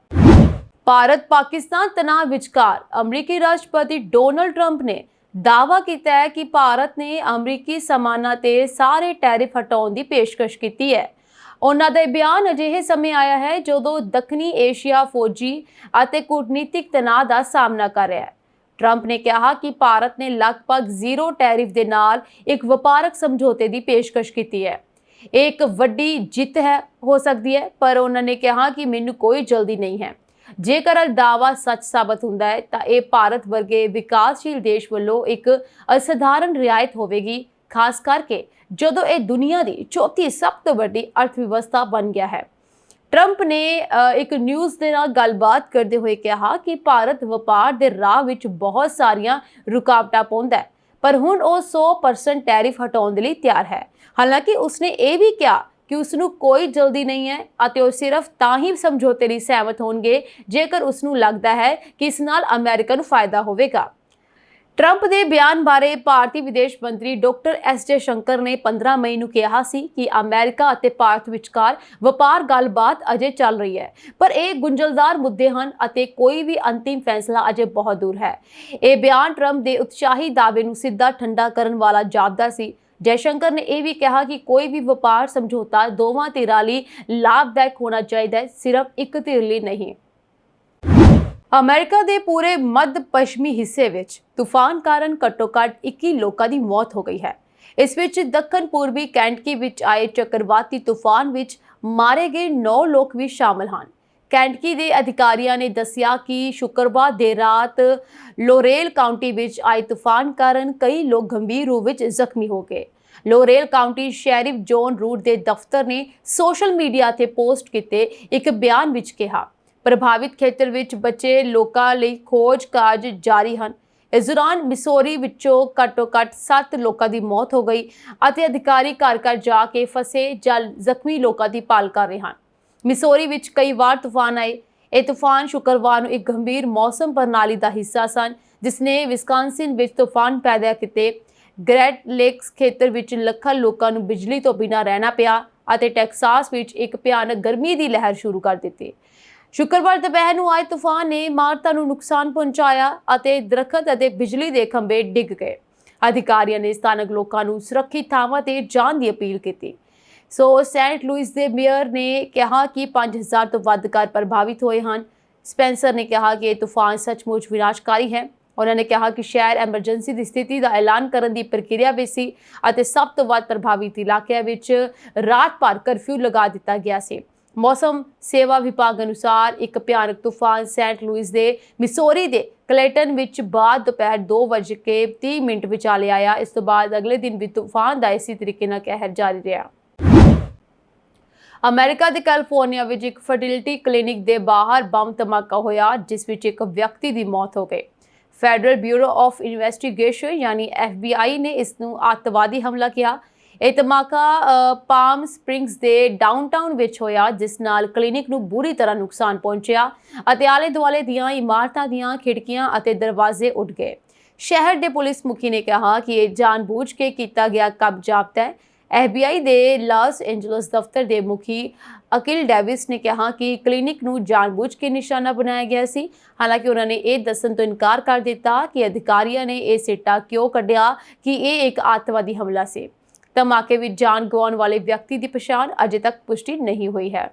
ਭਾਰਤ ਪਾਕਿਸਤਾਨ ਤਣਾਅ ਵਿਚਕਾਰ ਅਮਰੀਕੀ ਰਾਸ਼ਟਰਪਤੀ ਡੋਨਾਲਡ ਟਰੰਪ ਨੇ ਦਾਅਵਾ ਕੀਤਾ ਹੈ ਕਿ ਭਾਰਤ ਨੇ ਅਮਰੀਕੀ ਸਾਮਾਨਾਂ ਤੇ ਸਾਰੇ ਟੈਰਿਫ ਹਟਾਉਣ ਦੀ ਪੇਸ਼ਕਸ਼ ਕੀਤੀ ਹੈ। ਉਹਨਾਂ ਦਾ ਇਹ ਬਿਆਨ ਅਜਿਹੇ ਸਮੇਂ ਆਇਆ ਹੈ ਜਦੋਂ ਦੱਖਣੀ ਏਸ਼ੀਆ ਫੌਜੀ ਅਤੇ ਕੂਟਨੀਤਿਕ ਤਣਾਅ ਦਾ ਸਾਹਮਣਾ ਕਰ ਰਿਹਾ ਹੈ। ਟਰੰਪ ਨੇ ਕਿਹਾ ਕਿ ਭਾਰਤ ਨੇ ਲਗਭਗ ਜ਼ੀਰੋ ਟੈਰਿਫ ਦੇ ਨਾਲ ਇੱਕ ਵਪਾਰਕ ਸਮਝੌਤੇ ਦੀ ਪੇਸ਼ਕਸ਼ ਕੀਤੀ ਹੈ। ਇਹ ਇੱਕ ਵੱਡੀ ਜਿੱਤ ਹੋ ਸਕਦੀ ਹੈ, ਪਰ ਉਹਨਾਂ ਨੇ ਕਿਹਾ ਕਿ ਮੈਨੂੰ ਕੋਈ ਜਲਦੀ ਨਹੀਂ ਹੈ। ਜੇਕਰ ਇਹ ਦਾਅਵਾ ਸੱਚ ਸਾਬਤ ਹੁੰਦਾ ਹੈ ਤਾਂ ਇਹ ਭਾਰਤ ਵਰਗੇ ਵਿਕਾਸਸ਼ੀਲ ਦੇਸ਼ ਵੱਲੋਂ ਇੱਕ ਅਸਾਧਾਰਨ ਰਿਆਇਤ ਹੋਵੇਗੀ, ਖਾਸ ਕਰਕੇ ਜਦੋਂ ਇਹ ਦੁਨੀਆ ਦੀ ਚੌਥੀ ਸਭ ਤੋਂ ਵੱਡੀ ਅਰਥ ਵਿਵਸਥਾ ਬਣ ਗਿਆ ਹੈ। ਟਰੰਪ ਨੇ ਇੱਕ ਨਿਊਜ਼ ਦੇ ਨਾਲ ਗੱਲਬਾਤ ਕਰਦੇ ਹੋਏ ਕਿਹਾ ਕਿ ਭਾਰਤ ਵਪਾਰ ਦੇ ਰਾਹ ਵਿੱਚ ਬਹੁਤ ਸਾਰੀਆਂ ਰੁਕਾਵਟਾਂ ਪਾਉਂਦਾ ਹੈ, ਪਰ ਹੁਣ ਉਹ 100% ਟੈਰਿਫ ਹਟਾਉਣ ਦੇ ਲਈ ਤਿਆਰ ਹੈ। ਹਾਲਾਂਕਿ ਉਸਨੇ ਇਹ ਵੀ ਕਿਹਾ ਕਿ ਉਸ ਨੂੰ ਕੋਈ ਜਲਦੀ ਨਹੀਂ ਹੈ ਅਤੇ ਉਹ ਸਿਰਫ ਤਾਂ ਹੀ ਸਮਝੌਤੇ ਲਈ ਸਹਿਮਤ ਹੋਣਗੇ ਜੇਕਰ ਉਸ ਨੂੰ ਲੱਗਦਾ ਹੈ ਕਿ ਇਸ ਨਾਲ ਅਮਰੀਕਾ ਨੂੰ ਫਾਇਦਾ ਹੋਵੇਗਾ। ਟਰੰਪ ਦੇ ਬਿਆਨ ਬਾਰੇ ਭਾਰਤੀ ਵਿਦੇਸ਼ ਮੰਤਰੀ ਡਾਕਟਰ ਐਸ ਜੈਸ਼ੰਕਰ ਨੇ 15 ਮਈ ਨੂੰ ਕਿਹਾ ਸੀ ਕਿ ਅਮਰੀਕਾ ਅਤੇ ਭਾਰਤ ਵਿਚਕਾਰ ਵਪਾਰ ਗੱਲਬਾਤ ਅਜੇ ਚੱਲ ਰਹੀ ਹੈ, ਪਰ ਇਹ ਗੁੰਝਲਦਾਰ ਮੁੱਦੇ ਹਨ ਅਤੇ ਕੋਈ ਵੀ ਅੰਤਿਮ ਫੈਸਲਾ ਅਜੇ ਬਹੁਤ ਦੂਰ ਹੈ। ਇਹ ਬਿਆਨ ਟਰੰਪ ਦੇ ਉਤਸ਼ਾਹੀ ਦਾਅਵੇ ਨੂੰ ਸਿੱਧਾ ਠੰਡਾ ਕਰਨ ਵਾਲਾ ਜਾਪਦਾ ਸੀ। ਜੈਸ਼ੰਕਰ ਨੇ ਇਹ ਵੀ ਕਿਹਾ ਕਿ ਕੋਈ ਵੀ ਵਪਾਰ ਸਮਝੌਤਾ ਦੋਵਾਂ ਧਿਰਾਂ ਲਈ ਲਾਭਦਾਇਕ ਹੋਣਾ ਚਾਹੀਦਾ ਹੈ, ਸਿਰਫ ਇੱਕ ਧਿਰ ਲਈ ਨਹੀਂ। ਅਮਰੀਕਾ ਦੇ ਪੂਰੇ ਮੱਧ ਪੱਛਮੀ ਹਿੱਸੇ ਵਿੱਚ ਤੂਫਾਨ ਕਾਰਨ ਘੱਟੋ-ਘੱਟ 21 ਲੋਕਾਂ ਦੀ ਮੌਤ ਹੋ ਗਈ ਹੈ। ਇਸ ਵਿੱਚ ਦੱਖਣ ਪੂਰਬੀ ਕੈਂਟਕੀ ਵਿੱਚ ਆਏ ਚੱਕਰਵਾਤੀ ਤੂਫਾਨ ਵਿੱਚ ਮਾਰੇ ਗਏ 9 ਲੋਕ ਵੀ ਸ਼ਾਮਲ ਹਨ। ਕੈਂਟਕੀ ਦੇ ਅਧਿਕਾਰੀਆਂ ਨੇ ਦੱਸਿਆ ਕਿ ਸ਼ੁੱਕਰਵਾਰ ਦੇਰ ਰਾਤ ਲੋਰੇਲ ਕਾਉਂਟੀ ਵਿੱਚ ਆਏ ਤੂਫਾਨ ਕਾਰਨ ਕਈ ਲੋਕ ਗੰਭੀਰ ਰੂਪ ਵਿੱਚ ਜ਼ਖਮੀ ਹੋ ਗਏ। ਲੋਰੇਲ ਕਾਉਂਟੀ ਸ਼ੈਰਿਫ ਜੌਨ ਰੂਡ ਦੇ ਦਫ਼ਤਰ ਨੇ ਸੋਸ਼ਲ ਮੀਡੀਆ ਤੇ ਪੋਸਟ ਕੀਤੇ ਇੱਕ ਬਿਆਨ ਵਿੱਚ ਕਿਹਾ, ਪ੍ਰਭਾਵਿਤ ਖੇਤਰ ਵਿੱਚ ਬਚੇ ਲੋਕਾਂ ਲਈ ਖੋਜ ਕਾਰਜ ਜਾਰੀ ਹਨ। ਇਸ ਦੌਰਾਨ ਮਿਸੌਰੀ ਵਿੱਚੋਂ ਘੱਟੋ-ਘੱਟ 7 ਲੋਕਾਂ ਦੀ ਮੌਤ ਹੋ ਗਈ ਅਤੇ ਅਧਿਕਾਰੀ ਘਰ-ਘਰ ਜਾ ਕੇ ਫਸੇ ਜਾਂ ਜ਼ਖਮੀ ਲੋਕਾਂ ਦੀ ਭਾਲ ਕਰ ਰਹੇ ਹਨ। ਮਿਸੌਰੀ ਵਿੱਚ ਕਈ ਵਾਰ ਤੂਫਾਨ ਆਏ। ਇਹ ਤੂਫਾਨ ਸ਼ੁੱਕਰਵਾਰ ਨੂੰ ਇੱਕ ਗੰਭੀਰ ਮੌਸਮ ਪ੍ਰਣਾਲੀ ਦਾ ਹਿੱਸਾ ਸਨ, ਜਿਸ ਨੇ ਵਿਸਕਾਂਸਿਨ ਵਿੱਚ ਤੂਫਾਨ ਪੈਦਾ ਕੀਤੇ। ਗ੍ਰੇਟ ਲੇਕਸ ਖੇਤਰ ਵਿੱਚ ਲੱਖਾਂ ਲੋਕਾਂ ਨੂੰ ਬਿਜਲੀ ਤੋਂ ਬਿਨਾਂ ਰਹਿਣਾ ਪਿਆ ਅਤੇ ਟੈਕਸਾਸ ਵਿੱਚ ਇੱਕ ਭਿਆਨਕ ਗਰਮੀ ਦੀ ਲਹਿਰ ਸ਼ੁਰੂ ਕਰ ਦਿੱਤੀ। ਸ਼ੁੱਕਰਵਾਰ ਦੁਪਹਿਰ ਨੂੰ ਆਏ ਤੂਫਾਨ ਨੇ ਇਮਾਰਤਾਂ ਨੂੰ ਨੁਕਸਾਨ ਪਹੁੰਚਾਇਆ ਅਤੇ ਦਰੱਖਤ ਅਤੇ ਬਿਜਲੀ ਦੇ ਖੰਭੇ ਡਿੱਗ ਗਏ। ਅਧਿਕਾਰੀਆਂ ਨੇ ਸਥਾਨਕ ਲੋਕਾਂ ਨੂੰ ਸੁਰੱਖਿਅਤ ਥਾਵਾਂ ਤੇ ਜਾਣ ਦੀ ਅਪੀਲ ਕੀਤੀ। ਸੈਂਟ ਲੂਇਸ ਦੇ ਮੇਅਰ ਨੇ ਕਿਹਾ ਕਿ 5000 ਤੋਂ ਵੱਧ ਘਰ ਪ੍ਰਭਾਵਿਤ ਹੋਏ ਹਨ। ਸਪੈਂਸਰ ਨੇ ਕਿਹਾ ਕਿ ਇਹ ਤੂਫਾਨ ਸੱਚਮੁੱਚ ਵਿਨਾਸ਼ਕਾਰੀ ਹੈ। ਉਹਨਾਂ ਨੇ ਕਿਹਾ ਕਿ ਸ਼ਹਿਰ ਐਮਰਜੈਂਸੀ ਦੀ ਸਥਿਤੀ ਦਾ ਐਲਾਨ ਕਰਨ ਦੀ ਪ੍ਰਕਿਰਿਆ ਵਿੱਚ ਸੀ ਅਤੇ ਸਭ ਤੋਂ ਵੱਧ ਪ੍ਰਭਾਵਿਤ ਇਲਾਕਿਆਂ ਵਿੱਚ ਰਾਤ ਭਰ ਕਰਫਿਊ ਲਗਾ ਦਿੱਤਾ ਗਿਆ ਸੀ। ਮੌਸਮ ਸੇਵਾ ਵਿਭਾਗ ਅਨੁਸਾਰ ਇੱਕ ਭਿਆਨਕ ਤੂਫਾਨ ਸੈਂਟ ਲੂਇਸ ਦੇ ਮਿਸੌਰੀ ਦੇ ਕਲੇਟਨ ਵਿੱਚ ਬਾਅਦ ਦੁਪਹਿਰ 2:30 ਵਿਚਾਲੇ ਆਇਆ। ਇਸ ਤੋਂ ਬਾਅਦ ਅਗਲੇ ਦਿਨ ਵੀ ਤੂਫਾਨ ਦਾ ਇਸੇ ਤਰੀਕੇ ਨਾਲ ਕਹਿਰ ਜਾਰੀ ਰਿਹਾ। ਅਮਰੀਕਾ ਦੇ ਕੈਲੀਫੋਰਨੀਆ ਵਿੱਚ ਇੱਕ ਫਰਟੀਲਿਟੀ ਕਲੀਨਿਕ ਦੇ ਬਾਹਰ ਬੰਬ ਧਮਾਕਾ ਹੋਇਆ, ਜਿਸ ਵਿੱਚ ਇੱਕ ਵਿਅਕਤੀ ਦੀ ਮੌਤ ਹੋ ਗਈ। ਫੈਡਰਲ ਬਿਊਰੋ ਆਫ ਇਨਵੈਸਟੀਗੇਸ਼ਨ ਯਾਨੀ FBI ਨੇ ਇਸ ਨੂੰ ਅੱਤਵਾਦੀ ਹਮਲਾ ਕਿਹਾ। ਇਹ ਧਮਾਕਾ ਪਾਮ ਸਪ੍ਰਿੰਗਸ ਦੇ ਡਾਊਨਟਾਊਨ ਵਿੱਚ ਹੋਇਆ, ਜਿਸ ਨਾਲ ਕਲੀਨਿਕ ਨੂੰ ਬੁਰੀ ਤਰ੍ਹਾਂ ਨੁਕਸਾਨ ਪਹੁੰਚਿਆ ਅਤੇ ਆਲੇ-ਦੁਆਲੇ ਦੀਆਂ ਇਮਾਰਤਾਂ ਦੀਆਂ ਖਿੜਕੀਆਂ ਅਤੇ ਦਰਵਾਜ਼ੇ ਉੱਡ ਗਏ। ਸ਼ਹਿਰ ਦੇ ਪੁਲਿਸ ਮੁਖੀ ਨੇ ਕਿਹਾ ਕਿ ਇਹ ਜਾਣਬੁੱਝ ਕੇ ਕੀਤਾ ਗਿਆ ਕਬਜ਼ਾ ਹੈ। FBI ਦੇ ਲਾਸ ਐਂਜਲਸ ਦਫ਼ਤਰ ਦੇ ਮੁਖੀ ਅਕਿਲ ਡੇਵਿਸ ਨੇ ਕਿਹਾ ਕਿ ਕਲੀਨਿਕ ਨੂੰ ਜਾਣਬੁੱਝ ਕੇ ਨਿਸ਼ਾਨਾ ਬਣਾਇਆ ਗਿਆ ਸੀ। ਹਾਲਾਂਕਿ ਉਹਨਾਂ ਨੇ ਇਹ ਦੱਸਣ ਤੋਂ ਇਨਕਾਰ ਕਰ ਦਿੱਤਾ ਕਿ ਅਧਿਕਾਰੀਆਂ ਨੇ ਇਹ ਸਿੱਟਾ ਕਿਉਂ ਕੱਢਿਆ ਕਿ ਇਹ ਇੱਕ ਅੱਤਵਾਦੀ ਹਮਲਾ ਸੀ। ਧਮਾਕੇ ਵਿੱਚ ਜਾਨ ਗਵਾਉਣ ਵਾਲੇ ਵਿਅਕਤੀ ਦੀ ਪਛਾਣ ਅਜੇ ਤੱਕ ਪੁਸ਼ਟੀ ਨਹੀਂ ਹੋਈ ਹੈ।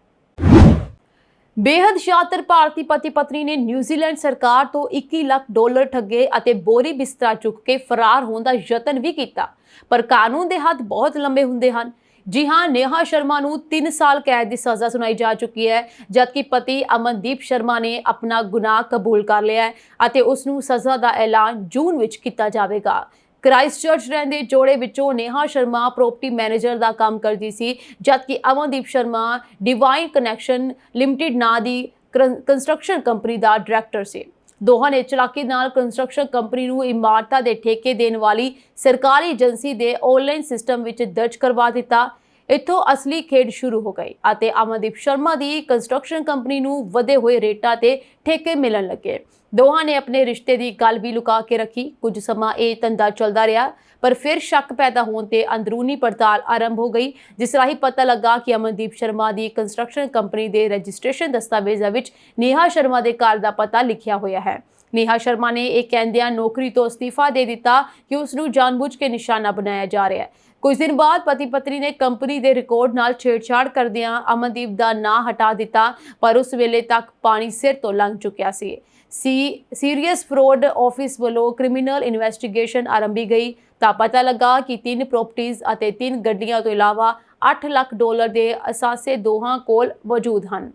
ਬੇਹੱਦ ਸ਼ਾਤਰ ਭਾਰਤੀ ਪਤੀ ਪਤਨੀ ਨੇ ਨਿਊਜ਼ੀਲੈਂਡ ਸਰਕਾਰ ਤੋਂ $21 ਲੱਖ ਠੱਗੇ ਅਤੇ ਬੋਰੀ ਬਿਸਤਰਾ ਚੁੱਕ ਕੇ ਫਰਾਰ ਹੋਣ ਦਾ ਯਤਨ ਵੀ ਕੀਤਾ, ਪਰ ਕਾਨੂੰਨ ਦੇ ਹੱਥ ਬਹੁਤ ਲੰਬੇ ਹੁੰਦੇ ਹਨ। ਜੀ ਹਾਂ, ਨੇਹਾ ਸ਼ਰਮਾ ਨੂੰ 3 ਸਾਲ ਕੈਦ ਦੀ ਸਜ਼ਾ ਸੁਣਾਈ ਜਾ ਚੁੱਕੀ ਹੈ, ਜਦਕਿ ਪਤੀ ਅਮਨਦੀਪ ਸ਼ਰਮਾ ਨੇ ਆਪਣਾ ਗੁਨਾਹ ਕਬੂਲ ਕਰ ਲਿਆ ਹੈ ਅਤੇ ਉਸ ਨੂੰ ਸਜ਼ਾ ਦਾ ਐਲਾਨ ਜੂਨ ਵਿੱਚ ਕੀਤਾ ਜਾਵੇਗਾ। ਕ੍ਰਾਈਸਟਚਰਚ ਰਹਿੰਦੇ ਜੋੜੇ ਵਿੱਚੋਂ ਨੇਹਾ ਸ਼ਰਮਾ ਪ੍ਰੋਪਰਟੀ ਮੈਨੇਜਰ ਦਾ ਕੰਮ ਕਰਦੀ ਸੀ, ਜਦਕਿ Amandeep Sharma divine connection limited ਨਾਂ ਦੀ ਕੰਸਟਰਕਸ਼ਨ ਕੰਪਨੀ ਦਾ ਡਾਇਰੈਕਟਰ ਸੀ। ਦੋਹਾਂ ਨੇ ਚਲਾਕੀ ਨਾਲ ਕੰਸਟਰਕਸ਼ਨ ਕੰਪਨੀ ਨੂੰ ਇਮਾਰਤਾਂ ਦੇ ਠੇਕੇ ਦੇਣ ਵਾਲੀ ਸਰਕਾਰੀ ਏਜੰਸੀ ਦੇ ਆਨਲਾਈਨ ਸਿਸਟਮ ਵਿੱਚ ਦਰਜ ਕਰਵਾ ਦਿੱਤਾ। ਇੱਥੋਂ ਅਸਲੀ ਖੇਡ ਸ਼ੁਰੂ ਹੋ ਗਈ ਅਤੇ ਅਮਨਦੀਪ ਸ਼ਰਮਾ ਦੀ ਕੰਸਟਰਕਸ਼ਨ ਕੰਪਨੀ ਨੂੰ ਵਧੇ ਹੋਏ ਰੇਟਾਂ ਤੇ ਠੇਕੇ ਮਿਲਣ ਲੱਗੇ। ਦੋਹਾਂ ਨੇ ਆਪਣੇ ਰਿਸ਼ਤੇ ਦੀ ਗੱਲ ਵੀ ਲੁਕਾ ਕੇ ਰੱਖੀ। ਕੁਝ ਸਮਾਂ ਇਹ ਧੰਦਾ ਚੱਲਦਾ ਰਿਹਾ, ਪਰ ਫਿਰ ਸ਼ੱਕ ਪੈਦਾ ਹੋਣ ਤੇ ਅੰਦਰੂਨੀ ਪੜਤਾਲ ਆਰੰਭ ਹੋ ਗਈ, ਜਿਸ ਰਾਹੀਂ ਪਤਾ ਲੱਗਾ ਕਿ ਅਮਨਦੀਪ ਸ਼ਰਮਾ ਦੀ ਕੰਸਟਰਕਸ਼ਨ ਕੰਪਨੀ ਦੇ ਰਜਿਸਟ੍ਰੇਸ਼ਨ ਦਸਤਾਵੇਜ਼ਾਂ ਵਿੱਚ ਨੇਹਾ ਸ਼ਰਮਾ ਦੇ ਘਰ ਦਾ ਪਤਾ ਲਿਖਿਆ ਹੋਇਆ ਹੈ। ਨੇਹਾ ਸ਼ਰਮਾ ਨੇ ਇਹ ਕਹਿੰਦਿਆਂ ਨੌਕਰੀ ਤੋਂ ਅਸਤੀਫਾ ਦੇ ਦਿੱਤਾ ਕਿ ਉਸ ਨੂੰ ਜਾਣਬੁੱਝ ਕੇ ਨਿਸ਼ਾਨਾ ਬਣਾਇਆ ਜਾ ਰਿਹਾ ਹੈ। ਕੁਝ ਦਿਨ ਬਾਅਦ ਪਤੀ ਪਤਨੀ ਨੇ ਕੰਪਨੀ ਦੇ ਰਿਕਾਰਡ ਨਾਲ ਛੇੜਛਾੜ ਕਰਦਿਆਂ ਅਮਨਦੀਪ ਦਾ ਨਾਂ ਹਟਾ ਦਿੱਤਾ, ਪਰ ਉਸ ਵੇਲੇ ਤੱਕ ਪਾਣੀ ਸਿਰ ਤੋਂ ਲੰਘ ਚੁੱਕਿਆ ਸੀ। ਸੀਰੀਅਸ ਫਰੋਡ ਆਫਿਸ ਵੱਲੋਂ ਕ੍ਰਿਮੀਨਲ ਇਨਵੈਸਟੀਗੇਸ਼ਨ ਆਰੰਭੀ ਗਈ ਤਾਂ ਪਤਾ ਲੱਗਾ ਕਿ 3 ਪ੍ਰਾਪਰਟੀਆਂ ਅਤੇ 3 ਗੱਡੀਆਂ ਤੋਂ ਇਲਾਵਾ $8 ਲੱਖ ਦੇ ਅਸਾਸੇ ਦੋਹਾਂ ਕੋਲ ਮੌਜੂਦ ਹਨ।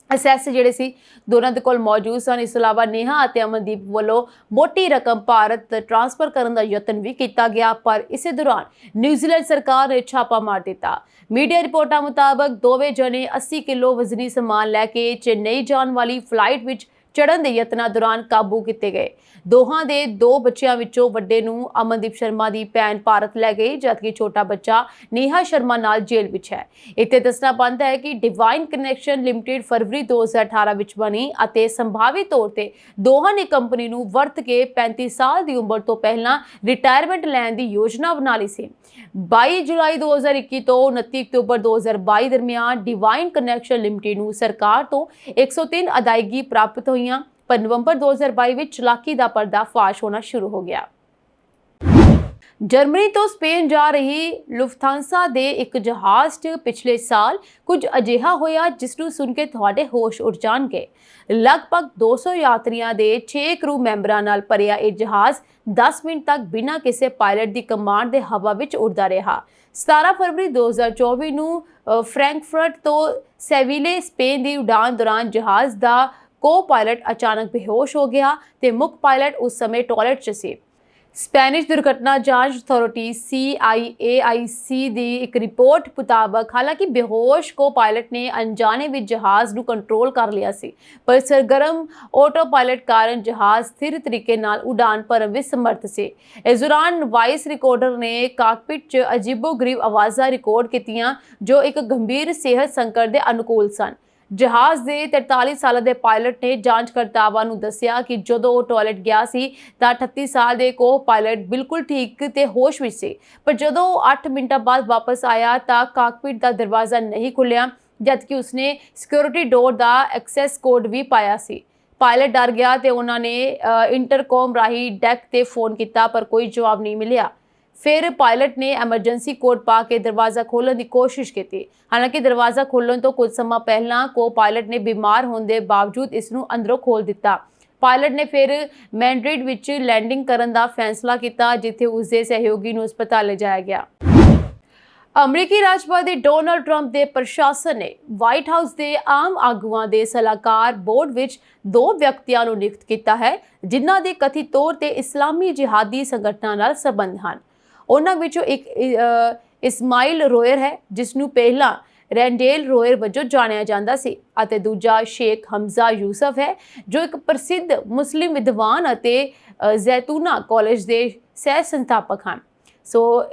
ਅਸੈਸ ਜਿਹੜੇ ਸੀ ਦੋਨਾਂ ਦੇ ਕੋਲ ਮੌਜੂਦ ਸਨ। ਇਸ ਤੋਂ ਇਲਾਵਾ ਨੇਹਾ ਅਤੇ ਅਮਨਦੀਪ ਵੱਲੋਂ ਮੋਟੀ ਰਕਮ ਭਾਰਤ ਟ੍ਰਾਂਸਫਰ ਕਰਨ ਦਾ ਯਤਨ ਵੀ ਕੀਤਾ ਗਿਆ, ਪਰ ਇਸੇ ਦੌਰਾਨ ਨਿਊਜ਼ੀਲੈਂਡ ਸਰਕਾਰ ਨੇ ਛਾਪਾ ਮਾਰ ਦਿੱਤਾ। ਮੀਡੀਆ ਰਿਪੋਰਟਾਂ ਮੁਤਾਬਕ ਦੋਵੇਂ ਜਣੇ 80 ਕਿਲੋ ਵਜ਼ਨੀ ਸਮਾਨ ਲੈ ਕੇ ਚੇਨਈ ਜਾਣ ਵਾਲੀ ਫਲਾਈਟ ਵਿੱਚ ਚੜ੍ਹਨ ਦੇ ਯਤਨਾਂ ਦੌਰਾਨ ਕਾਬੂ ਕੀਤੇ ਗਏ। ਦੋਹਾਂ ਦੇ 2 ਬੱਚਿਆਂ ਵਿੱਚੋਂ ਵੱਡੇ ਨੂੰ ਅਮਨਦੀਪ ਸ਼ਰਮਾ ਦੀ ਭੈਣ ਭਾਰਤ ਲੈ ਗਈ, ਜਦਕਿ ਛੋਟਾ ਬੱਚਾ ਨੇਹਾ ਸ਼ਰਮਾ ਨਾਲ ਜੇਲ੍ਹ ਵਿੱਚ ਹੈ। ਇੱਥੇ ਦੱਸਣਾ ਬਣਦਾ ਹੈ ਕਿ ਡਿਵਾਈਨ ਕਨੈਕਸ਼ਨ ਲਿਮਟਿਡ ਫਰਵਰੀ 2018 ਵਿੱਚ ਬਣੀ ਅਤੇ ਸੰਭਾਵੀ ਤੌਰ ਤੇ ਦੋਹਾਂ ਨੇ ਕੰਪਨੀ ਨੂੰ ਵਰਤ ਕੇ 35 ਸਾਲ ਦੀ ਉਮਰ ਤੋਂ ਪਹਿਲਾਂ ਰਿਟਾਇਰਮੈਂਟ ਲੈਣ ਦੀ ਯੋਜਨਾ ਬਣਾ ਲਈ ਸੀ। 22 ਜੁਲਾਈ 2021 ਤੋਂ 29 ਅਕਤੂਬਰ 2022 ਦਰਮਿਆਨ ਡਿਵਾਈਨ ਕਨੈਕਸ਼ਨ ਲਿਮਟਿਡ ਨੂੰ ਸਰਕਾਰ ਤੋਂ 103 ਅਦਾਇਗੀ ਪ੍ਰਾਪਤ ਹੋਈਆਂ, ਪਰ ਨਵੰਬਰ 2022 ਵਿੱਚ ਚਲਾਕੀ ਦਾ ਪਰਦਾਫਾਸ਼ ਹੋਣਾ ਸ਼ੁਰੂ ਹੋ ਗਿਆ। ਜਰਮਨੀ ਤੋਂ ਸਪੇਨ ਜਾ ਰਹੀ ਲੁਫਥਾਂਸਾ ਦੇ ਇੱਕ ਜਹਾਜ਼ 'ਚ ਪਿਛਲੇ ਸਾਲ ਕੁਝ ਅਜਿਹਾ ਹੋਇਆ ਜਿਸ ਨੂੰ ਸੁਣ ਕੇ ਤੁਹਾਡੇ ਹੋਸ਼ ਉੱਡ ਜਾਣਗੇ। ਲਗਭਗ 200 ਯਾਤਰੀਆਂ ਦੇ 6 ਕਰੂ ਮੈਂਬਰਾਂ ਨਾਲ ਭਰਿਆ ਇਹ ਜਹਾਜ਼ 10 ਮਿੰਟ ਤੱਕ ਬਿਨਾਂ ਕਿਸੇ ਪਾਇਲਟ ਦੀ ਕਮਾਂਡ ਦੇ ਹਵਾ ਵਿੱਚ ਉੱਡਦਾ ਰਿਹਾ। 17 ਫਰਵਰੀ 2024 ਨੂੰ ਫ੍ਰੈਂਕਫਰਟ ਤੋਂ ਸੇਵਿਲੇ ਸਪੇਨ ਦੀ ਉਡਾਨ ਦੌਰਾਨ ਜਹਾਜ਼ ਦਾ ਕੋ-ਪਾਇਲਟ ਅਚਾਨਕ ਬੇਹੋਸ਼ ਹੋ ਗਿਆ ਤੇ ਮੁੱਖ ਪਾਇਲਟ ਉਸ ਸਮੇਂ ਟਾਇਲਟ 'ਚ ਸੀ। ਸਪੈਨਿਸ਼ ਦੁਰਘਟਨਾ ਜਾਂਚ ਅਥਾਰਟੀ CIAIC ਦੀ ਇੱਕ ਰਿਪੋਰਟ ਮੁਤਾਬਕ ਹਾਲਾਂਕਿ ਬੇਹੋਸ਼ ਕੋ-ਪਾਇਲਟ ਨੇ ਅਣਜਾਣੇ ਵਿੱਚ ਜਹਾਜ਼ ਨੂੰ ਕੰਟਰੋਲ ਕਰ ਲਿਆ ਸੀ, ਪਰ ਸਰਗਰਮ ਆਟੋ ਪਾਇਲਟ ਕਾਰਨ ਜਹਾਜ਼ ਸਥਿਰ ਤਰੀਕੇ ਨਾਲ ਉਡਾਨ ਭਰਨ ਵਿੱਚ ਸਮਰਥ ਸੀ। ਇਸ ਦੌਰਾਨ ਵਾਇਸ ਰਿਕਾਰਡਰ ਨੇ ਕਾਕਪਿਟ 'ਚ ਅਜੀਬੋ-ਗਰੀਬ ਆਵਾਜ਼ਾਂ ਰਿਕਾਰਡ ਕੀਤੀਆਂ ਜੋ ਇੱਕ ਗੰਭੀਰ ਸਿਹਤ ਸੰਕਟ ਦੇ ਅਨੁਕੂਲ ਸਨ। ਜਹਾਜ਼ ਦੇ 43 ਸਾਲਾਂ ਦੇ ਪਾਇਲਟ ਨੇ ਜਾਂਚਕਰਤਾਵਾਂ ਨੂੰ ਦੱਸਿਆ ਕਿ ਜਦੋਂ ਉਹ ਟਾਇਲਟ ਗਿਆ ਸੀ ਤਾਂ 38 ਸਾਲ ਦੇ ਕੋ-ਪਾਇਲਟ ਬਿਲਕੁਲ ਠੀਕ ਤੇ ਹੋਸ਼ ਵਿੱਚ ਸੀ, ਪਰ ਜਦੋਂ ਉਹ 8 ਮਿੰਟਾਂ ਬਾਅਦ ਵਾਪਸ ਆਇਆ ਤਾਂ ਕਾਕਪਿਟ ਦਾ ਦਰਵਾਜ਼ਾ ਨਹੀਂ ਖੁੱਲਿਆ, ਜਦਕਿ ਉਸਨੇ ਸਿਕਿਉਰਿਟੀ ਡੋਰ ਦਾ ਐਕਸੈਸ ਕੋਡ ਵੀ ਪਾਇਆ ਸੀ। ਪਾਇਲਟ ਡਰ ਗਿਆ ਤੇ ਉਹਨਾਂ ਨੇ ਇੰਟਰਕਮ ਰਾਹੀਂ ਡੈਕ ਤੇ ਫੋਨ ਕੀਤਾ, ਪਰ ਕੋਈ ਜਵਾਬ ਨਹੀਂ ਮਿਲਿਆ। ਫਿਰ ਪਾਇਲਟ ਨੇ ਐਮਰਜੈਂਸੀ ਕੋਡ ਪਾ ਕੇ ਦਰਵਾਜ਼ਾ ਖੋਲ੍ਹਣ ਦੀ ਕੋਸ਼ਿਸ਼ ਕੀਤੀ। ਹਾਲਾਂਕਿ ਦਰਵਾਜ਼ਾ ਖੋਲ੍ਹਣ ਤੋਂ ਕੁਝ ਸਮਾਂ ਪਹਿਲਾਂ ਕੋ-ਪਾਇਲਟ ਨੇ ਬਿਮਾਰ ਹੋਣ ਦੇ ਬਾਵਜੂਦ ਇਸ ਨੂੰ ਅੰਦਰੋਂ ਖੋਲ੍ਹ ਦਿੱਤਾ। ਪਾਇਲਟ ਨੇ ਫਿਰ ਮੈਡਰਿਡ ਵਿੱਚ ਲੈਂਡਿੰਗ ਕਰਨ ਦਾ ਫੈਸਲਾ ਕੀਤਾ, ਜਿੱਥੇ ਉਸਦੇ ਸਹਿਯੋਗੀ ਨੂੰ ਹਸਪਤਾਲ ਲਿਜਾਇਆ ਗਿਆ। ਅਮਰੀਕੀ ਰਾਸ਼ਟਰਪਤੀ ਡੋਨਾਲਡ ਟਰੰਪ ਦੇ ਪ੍ਰਸ਼ਾਸਨ ਨੇ ਵਾਈਟ ਹਾਊਸ ਦੇ ਆਮ ਆਗੂਆਂ ਦੇ ਸਲਾਹਕਾਰ ਬੋਰਡ ਵਿੱਚ 2 ਵਿਅਕਤੀਆਂ ਨੂੰ ਨਿਯੁਕਤ ਕੀਤਾ ਹੈ, ਜਿਨ੍ਹਾਂ ਦੇ ਕਥਿਤ ਤੌਰ ਤੇ ਇਸਲਾਮੀ ਜਿਹਾਦੀ ਸੰਗਠਨਾਂ ਨਾਲ ਸੰਬੰਧ ਹਨ। ਉਹਨਾਂ ਵਿੱਚੋਂ ਇੱਕ ਇਸਮਾਈਲ ਰੋਇਰ ਹੈ, ਜਿਸ ਨੂੰ ਪਹਿਲਾਂ ਰੈਂਡੇਲ ਰੋਇਰ ਵਜੋਂ ਜਾਣਿਆ ਜਾਂਦਾ ਸੀ, ਅਤੇ ਦੂਜਾ ਸ਼ੇਖ ਹਮਜ਼ਾ ਯੂਸਫ ਹੈ, ਜੋ ਇੱਕ ਪ੍ਰਸਿੱਧ ਮੁਸਲਿਮ ਵਿਦਵਾਨ ਅਤੇ ਜ਼ੈਤੂਨਾ ਕਾਲਜ ਦੇ ਸਹਿ ਸੰਸਥਾਪਕ ਹਨ।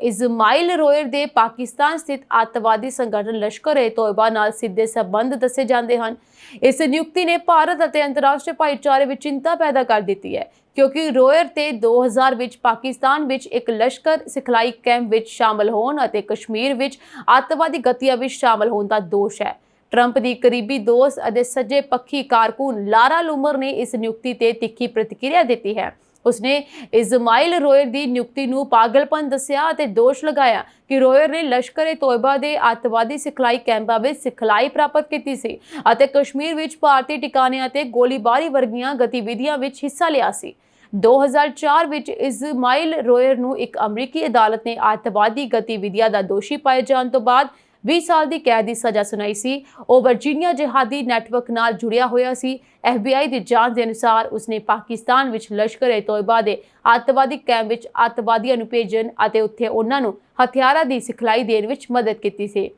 ਇਸਮਾਈਲ ਰੋਇਰ ਦੇ ਪਾਕਿਸਤਾਨ ਸਥਿਤ ਅੱਤਵਾਦੀ ਸੰਗਠਨ ਲਸ਼ਕਰ-ਏ-ਤੋਇਬਾ ਨਾਲ ਸਿੱਧੇ ਸੰਬੰਧ ਦੱਸੇ ਜਾਂਦੇ ਹਨ। ਇਸ ਨਿਯੁਕਤੀ ਨੇ ਭਾਰਤ ਅਤੇ ਅੰਤਰਰਾਸ਼ਟਰੀ ਭਾਈਚਾਰੇ ਵਿੱਚ ਚਿੰਤਾ ਪੈਦਾ ਕਰ ਦਿੱਤੀ ਹੈ, ਕਿਉਂਕਿ ਰੋਇਰ ਤੇ 2000 ਵਿੱਚ ਪਾਕਿਸਤਾਨ ਵਿੱਚ ਇੱਕ ਲਸ਼ਕਰ ਸਿਖਲਾਈ ਕੈਂਪ ਵਿੱਚ ਸ਼ਾਮਲ ਹੋਣ ਅਤੇ ਕਸ਼ਮੀਰ ਵਿੱਚ ਅੱਤਵਾਦੀ ਗਤੀਆਂ ਵਿੱਚ ਸ਼ਾਮਲ ਹੋਣ ਦਾ ਦੋਸ਼ ਹੈ। ਟਰੰਪ ਦੀ ਕਰੀਬੀ ਦੋਸਤ ਅਤੇ ਸੱਜੇ ਪੱਖੀ ਕਾਰਕੁਨ ਲਾਰਾ ਲੂਮਰ ਨੇ ਇਸ ਨਿਯੁਕਤੀ ਤੇ ਤਿੱਖੀ ਪ੍ਰਤੀਕਿਰਿਆ ਦਿੱਤੀ ਹੈ। ਉਸਨੇ ਇਸਮਾਈਲ ਰੋਇਰ ਦੀ ਨਿਯੁਕਤੀ ਨੂੰ ਪਾਗਲਪਨ ਦੱਸਿਆ ਅਤੇ ਦੋਸ਼ ਲਗਾਇਆ ਕਿ ਰੋਇਰ ਨੇ ਲਸ਼ਕਰ-ਏ-ਤੋਇਬਾ ਦੇ ਅੱਤਵਾਦੀ ਸਿਖਲਾਈ ਕੈਂਪਾਂ ਵਿੱਚ ਸਿਖਲਾਈ ਪ੍ਰਾਪਤ ਕੀਤੀ ਸੀ ਅਤੇ ਕਸ਼ਮੀਰ ਵਿੱਚ ਭਾਰਤੀ ਟਿਕਾਣਿਆਂ ਤੇ ਗੋਲੀਬਾਰੀ ਵਰਗੀਆਂ ਗਤੀਵਿਧੀਆਂ ਵਿੱਚ ਹਿੱਸਾ ਲਿਆ ਸੀ। 2004 ਵਿੱਚ ਇਸਮਾਈਲ ਰੋਇਰ ਨੂੰ ਇੱਕ ਅਮਰੀਕੀ ਅਦਾਲਤ ਨੇ ਅੱਤਵਾਦੀ ਗਤੀਵਿਧੀਆਂ ਦਾ ਦੋਸ਼ੀ ਪਾਏ ਜਾਣ ਤੋਂ ਬਾਅਦ 20 ਸਾਲ ਦੀ ਕੈਦ ਦੀ ਸਜ਼ਾ ਸੁਣਾਈ ਸੀ। ਉਹ ਵਰਜੀਨੀਆ ਜਿਹਾਦੀ ਨੈਟਵਰਕ ਨਾਲ ਜੁੜਿਆ ਹੋਇਆ ਸੀ। FBI ਦੀ ਜਾਂਚ ਦੇ ਅਨੁਸਾਰ ਉਸਨੇ ਪਾਕਿਸਤਾਨ ਵਿੱਚ ਲਸ਼ਕਰ-ਏ-ਤੋਇਬਾ ਦੇ ਅੱਤਵਾਦੀ ਕੈਂਪ ਵਿੱਚ ਅੱਤਵਾਦੀਆਂ ਨੂੰ ਭੇਜਣ ਅਤੇ ਉੱਥੇ ਉਹਨਾਂ ਨੂੰ ਹਥਿਆਰਾਂ ਦੀ ਸਿਖਲਾਈ ਦੇਣ ਵਿੱਚ ਮਦਦ ਕੀਤੀ ਸੀ।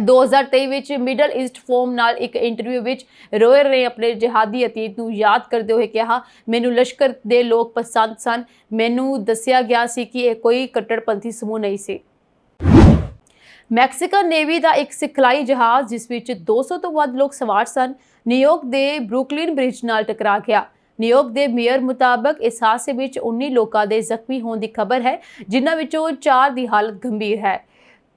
2023 ਵਿੱਚ ਮਿਡਲ ਈਸਟ ਫੋਰਮ ਨਾਲ ਇੱਕ ਇੰਟਰਵਿਊ ਵਿੱਚ ਰੋਇਰ ਨੇ ਆਪਣੇ ਜਿਹਾਦੀ ਅਤੀਤ ਨੂੰ ਯਾਦ ਕਰਦੇ ਹੋਏ ਕਿਹਾ, ਮੈਨੂੰ ਲਸ਼ਕਰ ਦੇ ਲੋਕ ਪਸੰਦ ਸਨ। ਮੈਨੂੰ ਦੱਸਿਆ ਗਿਆ ਸੀ ਕਿ ਇਹ ਕੋਈ ਕੱਟੜਪੰਥੀ ਸਮੂਹ ਨਹੀਂ ਸੀ। ਮੈਕਸੀਕਨ ਨੇਵੀ ਦਾ ਇੱਕ ਸਿਖਲਾਈ ਜਹਾਜ਼ ਜਿਸ ਵਿੱਚ 200 ਤੋਂ ਵੱਧ ਲੋਕ ਸਵਾਰ ਸਨ, ਨਿਊਯਾਰਕ ਦੇ ਬਰੁਕਲਿਨ ਬ੍ਰਿਜ ਨਾਲ ਟਕਰਾ ਗਿਆ। ਨਿਊਯਾਰਕ ਦੇ ਮੇਅਰ ਮੁਤਾਬਕ ਇਸ ਹਾਦਸੇ ਵਿੱਚ 19 ਲੋਕਾਂ ਦੇ ਜ਼ਖਮੀ ਹੋਣ ਦੀ ਖਬਰ ਹੈ, ਜਿਨ੍ਹਾਂ ਵਿੱਚੋਂ 4 ਦੀ ਹਾਲਤ ਗੰਭੀਰ ਹੈ।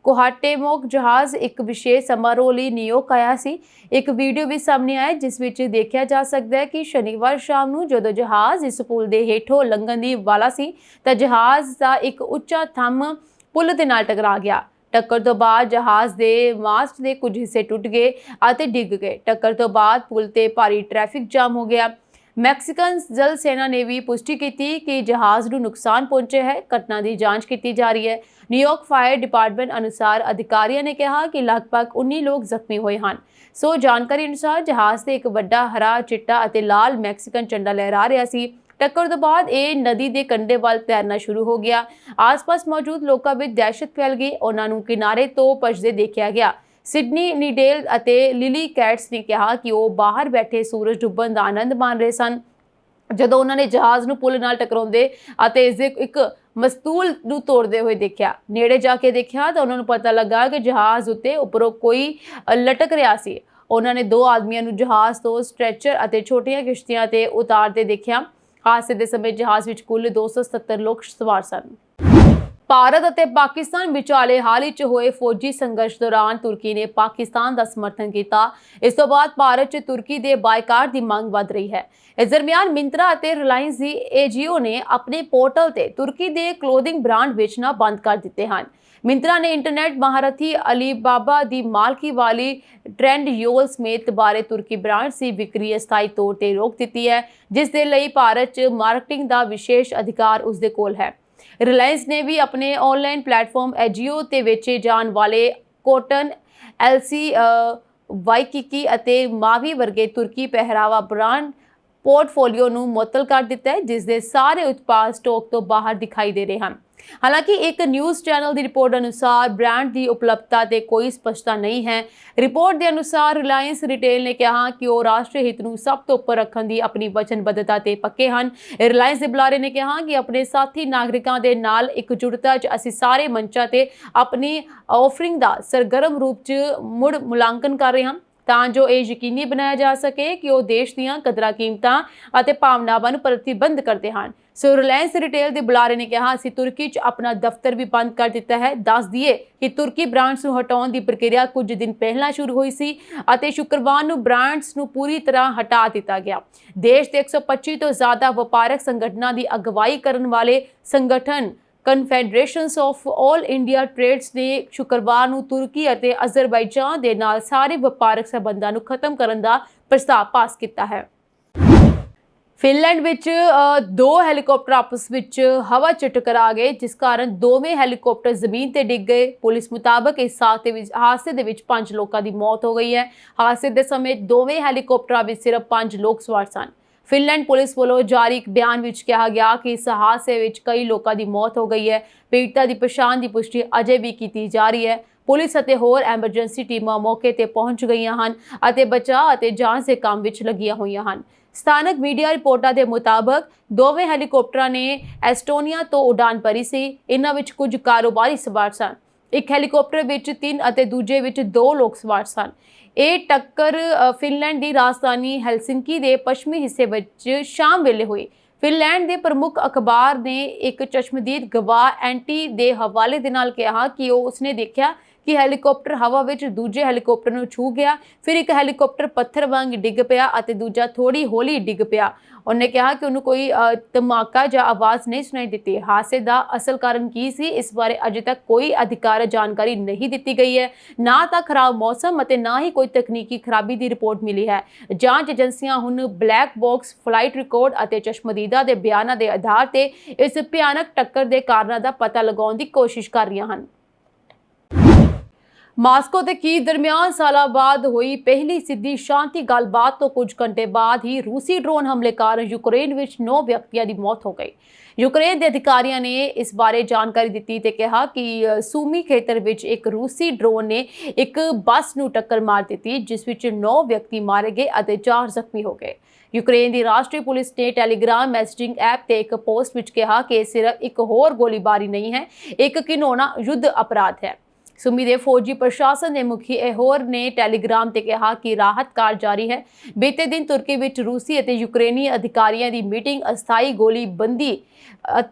ਕੋਹਾਟੇਮੋਕ ਜਹਾਜ਼ ਇੱਕ ਵਿਸ਼ੇਸ਼ ਸਮਾਰੋਹ ਲਈ ਨਿਊਯਾਰਕ ਆਇਆ ਸੀ। ਇੱਕ ਵੀਡੀਓ ਵੀ ਸਾਹਮਣੇ ਆਇਆ ਜਿਸ ਵਿੱਚ ਦੇਖਿਆ ਜਾ ਸਕਦਾ ਹੈ ਕਿ ਸ਼ਨੀਵਾਰ ਸ਼ਾਮ ਨੂੰ ਜਦੋਂ ਜਹਾਜ਼ ਇਸ ਪੁਲ ਦੇ ਹੇਠੋਂ ਲੰਘਣ ਦੀ ਵਾਲਾ ਸੀ ਤਾਂ ਜਹਾਜ਼ ਦਾ ਇੱਕ ਉੱਚਾ ਥੰਮ ਪੁਲ ਦੇ ਨਾਲ ਟਕਰਾ ਗਿਆ। ਟੱਕਰ ਤੋਂ ਬਾਅਦ ਜਹਾਜ਼ ਦੇ ਮਾਸਟ ਦੇ ਕੁਝ ਹਿੱਸੇ ਟੁੱਟ ਗਏ ਅਤੇ ਡਿੱਗ ਗਏ। ਟੱਕਰ ਤੋਂ ਬਾਅਦ ਪੁਲ ਤੇ ਭਾਰੀ ਟ੍ਰੈਫਿਕ ਜਾਮ ਹੋ ਗਿਆ। ਮੈਕਸੀਕਨ ਜਲ ਸੈਨਾ ਨੇ ਵੀ ਪੁਸ਼ਟੀ ਕੀਤੀ ਕਿ ਜਹਾਜ਼ ਨੂੰ ਨੁਕਸਾਨ ਪਹੁੰਚਿਆ ਹੈ। ਘਟਨਾ ਦੀ ਜਾਂਚ ਕੀਤੀ ਜਾ ਰਹੀ ਹੈ। ਨਿਊਯਾਰਕ ਫਾਇਰ ਡਿਪਾਰਟਮੈਂਟ ਅਨੁਸਾਰ ਅਧਿਕਾਰੀਆਂ ਨੇ ਕਿਹਾ ਕਿ ਲਗਭਗ 19 ਲੋਕ ਜ਼ਖਮੀ ਹੋਏ ਹਨ। ਸੋ ਜਾਣਕਾਰੀ ਅਨੁਸਾਰ ਜਹਾਜ਼ ਤੇ ਇੱਕ ਵੱਡਾ ਹਰਾ, ਚਿੱਟਾ ਅਤੇ ਲਾਲ ਮੈਕਸੀਕਨ ਝੰਡਾ ਲਹਿਰਾ ਰਿਹਾ ਸੀ। ਟੱਕਰ ਤੋਂ ਬਾਅਦ ਇਹ ਨਦੀ ਦੇ ਕੰਢੇ ਵੱਲ ਤੈਰਨਾ ਸ਼ੁਰੂ ਹੋ ਗਿਆ। ਆਸ-ਪਾਸ ਮੌਜੂਦ ਲੋਕਾਂ ਵਿੱਚ ਦਹਿਸ਼ਤ ਫੈਲ ਗਈ। ਉਹਨਾਂ ਨੂੰ ਕਿਨਾਰੇ ਤੋਂ ਭੱਜਦੇ ਦੇਖਿਆ ਗਿਆ। ਸਿਡਨੀ ਨੀਡੇਲ ਅਤੇ ਲਿਲੀ ਕੈਟਸ ਨੇ ਕਿਹਾ ਕਿ ਉਹ ਬਾਹਰ ਬੈਠੇ ਸੂਰਜ ਡੁੱਬਣ ਦਾ ਆਨੰਦ ਮਾਣ ਰਹੇ ਸਨ ਜਦੋਂ ਉਹਨਾਂ ਨੇ ਜਹਾਜ਼ ਨੂੰ ਪੁਲ ਨਾਲ ਟਕਰਾਉਂਦੇ ਅਤੇ ਇਸ ਦੇ ਇੱਕ ਮਸਤੂਲ ਨੂੰ ਤੋੜਦੇ ਹੋਏ ਦੇਖਿਆ। ਨੇੜੇ ਜਾ ਕੇ ਦੇਖਿਆ ਤਾਂ ਉਹਨਾਂ ਨੂੰ ਪਤਾ ਲੱਗਾ ਕਿ ਜਹਾਜ਼ ਉੱਤੇ ਉੱਪਰੋਂ ਕੋਈ ਲਟਕ ਰਿਹਾ ਸੀ। ਉਹਨਾਂ ਨੇ 2 ਆਦਮੀਆਂ ਨੂੰ ਜਹਾਜ਼ ਤੋਂ ਸਟ੍ਰੈਚਰ ਅਤੇ ਛੋਟੀਆਂ ਕਿਸ਼ਤੀਆਂ ਤੇ ਉਤਾਰਦੇ ਦੇਖਿਆ। ਹਾਦਸੇ ਦੇ ਸਮੇਂ ਜਹਾਜ਼ ਵਿੱਚ ਕੁੱਲ 270 ਲੋਕ ਸਵਾਰ ਸਨ। ਭਾਰਤ ਅਤੇ ਪਾਕਿਸਤਾਨ ਵਿਚਾਲੇ ਹਾਲ ਹੀ 'ਚ ਹੋਏ ਫੌਜੀ ਸੰਘਰਸ਼ ਦੌਰਾਨ ਤੁਰਕੀ ਨੇ ਪਾਕਿਸਤਾਨ ਦਾ ਸਮਰਥਨ ਕੀਤਾ। ਇਸ ਤੋਂ ਬਾਅਦ ਭਾਰਤ 'ਚ ਤੁਰਕੀ ਦੇ ਬਾਈਕਾਟ ਦੀ ਮੰਗ ਵੱਧ ਰਹੀ ਹੈ। ਇਸ ਦਰਮਿਆਨ ਮਿੰਤਰਾ ਅਤੇ ਰਿਲਾਇੰਸ ਦੀ ਏਜੀਓ ਨੇ ਆਪਣੇ ਪੋਰਟਲ ਤੇ ਤੁਰਕੀ ਦੇ ਕਲੋਥਿੰਗ ਬ੍ਰਾਂਡ ਵੇਚਣਾ ਬੰਦ ਕਰ ਦਿੱਤੇ ਹਨ। ਮਿੰਤਰਾ ਨੇ ਇੰਟਰਨੈਟ ਮਹਾਰਥੀ ਅਲੀਬਾਬਾ ਦੀ ਮਾਲਕੀ ਵਾਲੀ ਟ੍ਰੈਂਡ ਯੋਲ ਸਮੇਤ ਬਾਰੇ ਤੁਰਕੀ ਬ੍ਰਾਂਡ ਦੀ ਵਿਕਰੀ ਅਸਥਾਈ ਤੌਰ ਤੇ ਰੋਕ ਦਿੱਤੀ ਹੈ, ਜਿਸ ਦੇ ਲਈ ਭਾਰਤ 'ਚ ਮਾਰਕੀਟਿੰਗ ਦਾ ਵਿਸ਼ੇਸ਼ ਅਧਿਕਾਰ ਉਸ ਦੇ ਕੋਲ ਹੈ। ਰਿਲਾਇੰਸ ਨੇ ਵੀ ਆਪਣੇ ਆਨਲਾਈਨ ਪਲੇਟਫਾਰਮ ਐਜੀਓ ਤੇ ਵੇਚੇ ਜਾਣ ਵਾਲੇ ਕੋਟਨ, ਐਲਸੀ, ਵਾਈਕਿਕੀ ਅਤੇ ਮਾਵੀ ਵਰਗੇ ਤੁਰਕੀ ਪਹਿਰਾਵਾ ਬ੍ਰਾਂਡ ਪੋਰਟਫੋਲੀਓ ਨੂੰ ਮੁਅੱਤਲ ਕਰ ਦਿੱਤਾ ਹੈ, ਜਿਸ ਦੇ ਸਾਰੇ ਉਤਪਾਦ ਸਟਾਕ ਤੋਂ ਬਾਹਰ ਦਿਖਾਈ ਦੇ ਰਹੇ ਹਨ। ਹਾਲਾਂਕਿ ਇੱਕ ਨਿਊਜ਼ ਚੈਨਲ ਦੀ ਰਿਪੋਰਟ ਅਨੁਸਾਰ ਬ੍ਰਾਂਡ ਦੀ ਉਪਲਬਧਤਾ ਤੇ ਕੋਈ ਸਪਸ਼ਟਤਾ ਨਹੀਂ ਹੈ। ਰਿਪੋਰਟ ਦੇ ਅਨੁਸਾਰ ਰਿਲਾਇੰਸ ਰਿਟੇਲ ਨੇ ਕਿਹਾ ਕਿ ਉਹ ਰਾਸ਼ਟਰੀ ਹਿੱਤ ਨੂੰ ਸਭ ਤੋਂ ਉੱਪਰ ਰੱਖਣ ਦੀ ਆਪਣੀ ਵਚਨਬੱਧਤਾ ਤੇ ਪੱਕੇ ਹਨ। ਰਿਲਾਇੰਸ ਦੇ ਬੁਲਾਰੇ ਨੇ ਕਿਹਾ ਕਿ ਆਪਣੇ ਸਾਥੀ ਨਾਗਰਿਕਾਂ ਦੇ ਨਾਲ ਇਕਜੁੱਟਤਾ 'ਚ ਅਸੀਂ ਸਾਰੇ ਮੰਚਾਂ ਤੇ ਆਪਣੀ ਆਫਰਿੰਗ ਦਾ ਸਰਗਰਮ ਰੂਪ 'ਚ ਮੁੜ ਮੁਲਾਂਕਣ ਕਰ ਰਹੇ ਹਾਂ ਤਾਂ ਜੋ ਇਹ ਯਕੀਨੀ ਬਣਾਇਆ ਜਾ ਸਕੇ ਕਿ ਉਹ ਦੇਸ਼ ਦੀਆਂ ਕਦਰਾਂ ਕੀਮਤਾਂ ਅਤੇ ਭਾਵਨਾਵਾਂ ਨੂੰ ਪ੍ਰਤੀਬੰਧ ਕਰਦੇ ਹਨ। ਸੋ ਰਿਲਾਇੰਸ ਰਿਟੇਲ ਦੇ ਬੁਲਾਰੇ ਨੇ ਕਿਹਾ ਅਸੀਂ ਤੁਰਕੀ 'ਚ ਆਪਣਾ ਦਫ਼ਤਰ ਵੀ ਬੰਦ ਕਰ ਦਿੱਤਾ ਹੈ। ਦੱਸ ਦਈਏ ਕਿ ਤੁਰਕੀ ਬ੍ਰਾਂਡਸ ਨੂੰ ਹਟਾਉਣ ਦੀ ਪ੍ਰਕਿਰਿਆ ਕੁਝ ਦਿਨ ਪਹਿਲਾਂ ਸ਼ੁਰੂ ਹੋਈ ਸੀ ਅਤੇ ਸ਼ੁੱਕਰਵਾਰ ਨੂੰ ਬ੍ਰਾਂਡਸ ਨੂੰ ਪੂਰੀ ਤਰ੍ਹਾਂ ਹਟਾ ਦਿੱਤਾ ਗਿਆ। ਦੇਸ਼ ਦੇ 125 ਤੋਂ ਜ਼ਿਆਦਾ ਵਪਾਰਕ ਸੰਗਠਨਾਂ ਦੀ ਅਗਵਾਈ ਕਰਨ ਵਾਲੇ ਸੰਗਠਨ ਕਨਫੈਡਰੇਸ਼ਨਸ ਆਫ ਆਲ ਇੰਡੀਆ ਟ੍ਰੇਡਸ ਨੇ ਸ਼ੁੱਕਰਵਾਰ ਨੂੰ ਤੁਰਕੀ ਅਤੇ ਅਜ਼ਰਬਾਈਜਾਨ ਦੇ ਨਾਲ ਸਾਰੇ ਵਪਾਰਕ ਸਬੰਧਾਂ ਨੂੰ ਖਤਮ ਕਰਨ ਦਾ ਪ੍ਰਸਤਾਵ ਪਾਸ ਕੀਤਾ ਹੈ। ਫਿਨਲੈਂਡ ਵਿੱਚ 2 ਹੈਲੀਕਾਪਟਰ ਆਪਸ ਵਿੱਚ ਹਵਾ 'ਚ ਟਕਰਾ ਗਏ, ਜਿਸ ਕਾਰਨ ਦੋਵੇਂ ਹੈਲੀਕਾਪਟਰ ਜ਼ਮੀਨ ਤੇ ਡਿੱਗ ਗਏ। ਪੁਲਿਸ ਮੁਤਾਬਕ ਇਸ ਹਾਦਸੇ ਦੇ ਵਿੱਚ 5 ਲੋਕਾਂ ਦੀ ਮੌਤ ਹੋ ਗਈ ਹੈ। ਹਾਦਸੇ ਦੇ ਸਮੇਂ ਦੋਵੇਂ ਹੈਲੀਕਾਪਟਰਾਂ ਵਿੱਚ ਸਿਰਫ 5 ਲੋਕ ਸਵਾਰ ਸਨ। ਫਿਨਲੈਂਡ ਪੁਲਿਸ ਵੱਲੋਂ ਜਾਰੀ ਇੱਕ ਬਿਆਨ ਵਿੱਚ ਕਿਹਾ ਗਿਆ ਕਿ ਇਸ ਹਾਦਸੇ ਵਿੱਚ ਕਈ ਲੋਕਾਂ ਦੀ ਮੌਤ ਹੋ ਗਈ ਹੈ। ਪੀੜਤਾਂ ਦੀ ਪਛਾਣ ਦੀ ਪੁਸ਼ਟੀ ਅਜੇ ਵੀ ਕੀਤੀ ਜਾ ਰਹੀ ਹੈ। ਪੁਲਿਸ ਅਤੇ ਹੋਰ ਐਮਰਜੈਂਸੀ ਟੀਮਾਂ ਮੌਕੇ ਤੇ ਪਹੁੰਚ ਗਈਆਂ ਹਨ ਅਤੇ ਬਚਾਅ ਅਤੇ ਜਾਂਚ ਦੇ ਕੰਮ ਵਿੱਚ ਲੱਗੀਆਂ ਹੋਈਆਂ ਹਨ। ਸਥਾਨਕ ਮੀਡੀਆ ਰਿਪੋਰਟਾਂ ਦੇ ਮੁਤਾਬਕ ਦੋਵੇਂ ਹੈਲੀਕਾਪਟਰਾਂ ਨੇ ਐਸਟੋਨੀਆ ਤੋਂ ਉਡਾਨ ਭਰੀ ਸੀ। ਇਹਨਾਂ ਵਿੱਚ ਕੁਝ ਕਾਰੋਬਾਰੀ ਸਵਾਰ ਸਨ। ਇੱਕ ਹੈਲੀਕਾਪਟਰ ਵਿੱਚ 3 ਅਤੇ ਦੂਜੇ ਵਿੱਚ 2 ਲੋਕ ਸਵਾਰ ਸਨ। ਇਹ ਟੱਕਰ ਫਿਨਲੈਂਡ ਦੀ ਰਾਜਧਾਨੀ ਹੈਲਸਿੰਕੀ ਦੇ ਪੱਛਮੀ ਹਿੱਸੇ ਵਿੱਚ ਸ਼ਾਮ ਵੇਲੇ ਹੋਈ। ਫਿਨਲੈਂਡ ਦੇ ਪ੍ਰਮੁੱਖ ਅਖਬਾਰ ਨੇ ਇੱਕ ਚਸ਼ਮਦੀਦ ਗਵਾਹ ਐਂਟੀ ਦੇ ਹਵਾਲੇ ਦੇ ਨਾਲ ਕਿਹਾ ਕਿ ਉਸਨੇ ਦੇਖਿਆ ਕਿ ਹੈਲੀਕਾਪਟਰ ਹਵਾ ਵਿੱਚ ਦੂਜੇ ਹੈਲੀਕਾਪਟਰ ਨੂੰ ਛੂ ਗਿਆ। ਫਿਰ ਇੱਕ ਹੈਲੀਕਾਪਟਰ ਪੱਥਰ ਵਾਂਗ ਡਿੱਗ ਪਿਆ ਅਤੇ ਦੂਜਾ ਥੋੜੀ ਹੌਲੀ ਡਿੱਗ ਪਿਆ। ਉਹਨੇ ਕਿਹਾ ਕਿ ਉਹਨੂੰ ਕੋਈ ਧਮਾਕਾ ਜਾਂ ਆਵਾਜ਼ ਨਹੀਂ ਸੁਣਾਈ ਦਿੱਤੀ। ਹਾਦਸੇ ਦਾ ਅਸਲ ਕਾਰਨ ਕੀ ਸੀ, ਇਸ ਬਾਰੇ ਅਜੇ ਤੱਕ ਕੋਈ ਅਧਿਕਾਰਤ ਜਾਣਕਾਰੀ ਨਹੀਂ ਦਿੱਤੀ ਗਈ ਹੈ। ਨਾ ਤਾਂ ਖਰਾਬ ਮੌਸਮ ਅਤੇ ਨਾ ਹੀ ਕੋਈ ਤਕਨੀਕੀ ਖਰਾਬੀ ਦੀ ਰਿਪੋਰਟ ਮਿਲੀ ਹੈ। ਜਾਂਚ ਏਜੰਸੀਆਂ ਹੁਣ ਬਲੈਕ ਬਾਕਸ ਫਲਾਈਟ ਰਿਕਾਰਡ ਅਤੇ ਚਸ਼ਮਦੀਦਾਂ ਦੇ ਬਿਆਨਾਂ ਦੇ ਆਧਾਰ ਤੇ ਇਸ ਭਿਆਨਕ ਟੱਕਰ ਦੇ ਕਾਰਨਾਂ ਦਾ ਪਤਾ ਲਗਾਉਣ ਦੀ ਕੋਸ਼ਿਸ਼ ਕਰ ਰਹੀਆਂ ਹਨ। ਮਾਸਕੋ ਤੇ ਕੀਵ ਦਰਮਿਆਨ ਸਾਲਾਂ ਬਾਅਦ ਹੋਈ ਪਹਿਲੀ ਸਿੱਧੀ ਸ਼ਾਂਤੀ ਗੱਲਬਾਤ ਤੋਂ ਕੁਝ ਘੰਟੇ ਬਾਅਦ ਹੀ ਰੂਸੀ ਡਰੋਨ ਹਮਲੇ ਕਾਰਨ ਯੂਕਰੇਨ ਵਿੱਚ 9 ਵਿਅਕਤੀਆਂ ਦੀ ਮੌਤ ਹੋ ਗਈ। ਯੂਕਰੇਨ ਦੇ ਅਧਿਕਾਰੀਆਂ ਨੇ ਇਸ ਬਾਰੇ ਜਾਣਕਾਰੀ ਦਿੱਤੀ ਤੇ ਕਿਹਾ ਕਿ ਸੂਮੀ ਖੇਤਰ ਵਿੱਚ ਇੱਕ ਰੂਸੀ ਡਰੋਨ ਨੇ ਇੱਕ ਬੱਸ ਨੂੰ ਟੱਕਰ ਮਾਰ ਦਿੱਤੀ, ਜਿਸ ਵਿੱਚ 9 ਵਿਅਕਤੀ ਮਾਰੇ ਗਏ ਅਤੇ 4 ਜ਼ਖਮੀ ਹੋ ਗਏ। ਯੂਕਰੇਨ ਦੀ ਰਾਸ਼ਟਰੀ ਪੁਲਿਸ ਨੇ ਟੈਲੀਗ੍ਰਾਮ ਮੈਸੇਜਿੰਗ ਐਪ ਤੇ ਇੱਕ ਪੋਸਟ ਵਿੱਚ ਕਿਹਾ ਕਿ ਇਹ ਸਿਰਫ ਇੱਕ ਹੋਰ ਗੋਲੀਬਾਰੀ ਨਹੀਂ ਹੈ, ਇੱਕ ਘਿਨੌਣਾ ਯੁੱਧ ਅਪਰਾਧ ਹੈ। ਸੁਮੀ ਦੇ ਫੌਜੀ ਪ੍ਰਸ਼ਾਸਨ ਦੇ ਮੁਖੀ ਇਹੋਰ ਨੇ ਟੈਲੀਗ੍ਰਾਮ ਤੇ ਕਿਹਾ ਕਿ ਰਾਹਤ ਕਾਰਜ ਜਾਰੀ ਹੈ। ਬੀਤੇ ਦਿਨ ਤੁਰਕੀ ਵਿੱਚ ਰੂਸੀ ਅਤੇ ਯੂਕਰੇਨੀ ਅਧਿਕਾਰੀਆਂ ਦੀ ਮੀਟਿੰਗ ਅਸਥਾਈ ਗੋਲੀਬੰਦੀ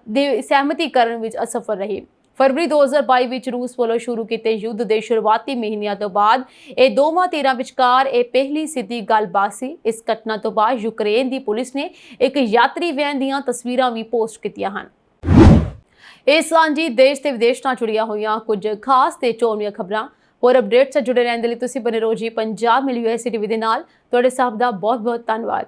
ਦੇ ਸਹਿਮਤੀ ਕਰਨ ਵਿੱਚ ਅਸਫਲ ਰਹੀ। ਫਰਵਰੀ 2022 ਵਿੱਚ ਰੂਸ ਵੱਲੋਂ ਸ਼ੁਰੂ ਕੀਤੇ ਯੁੱਧ ਦੇ ਸ਼ੁਰੂਆਤੀ ਮਹੀਨਿਆਂ ਤੋਂ ਬਾਅਦ ਇਹ ਦੋਵਾਂ ਧਿਰਾਂ ਵਿਚਕਾਰ ਇਹ ਪਹਿਲੀ ਸਿੱਧੀ ਗੱਲਬਾਤ ਸੀ। ਇਸ ਘਟਨਾ ਤੋਂ ਬਾਅਦ ਯੂਕਰੇਨ ਦੀ ਪੁਲਿਸ ਨੇ ਇੱਕ ਯਾਤਰੀ ਵੈਨ ਦੀਆਂ ਤਸਵੀਰਾਂ ਵੀ ਪੋਸਟ ਕੀਤੀਆਂ ਹਨ। ਇਹ ਸਾਂਝੀ ਦੇਸ਼ ਤੇ ਵਿਦੇਸ਼ ਨਾਲ ਜੁੜੀਆਂ ਹੋਈਆਂ ਕੁਝ ਖਾਸ ਤੇ ਚੋਣਵੀਆਂ ਖਬਰਾਂ। ਹੋਰ ਅਪਡੇਟਸ ਜੁੜੇ ਰਹਿਣ ਦੇ ਲਈ ਤੁਸੀਂ ਬਨੇ ਰਹੋ ਜੀ ਪੰਜਾਬ ਮਿਲ USA TV ਦੇ ਨਾਲ। ਤੁਹਾਡੇ ਸਭ ਦਾ ਬਹੁਤ ਬਹੁਤ ਧੰਨਵਾਦ।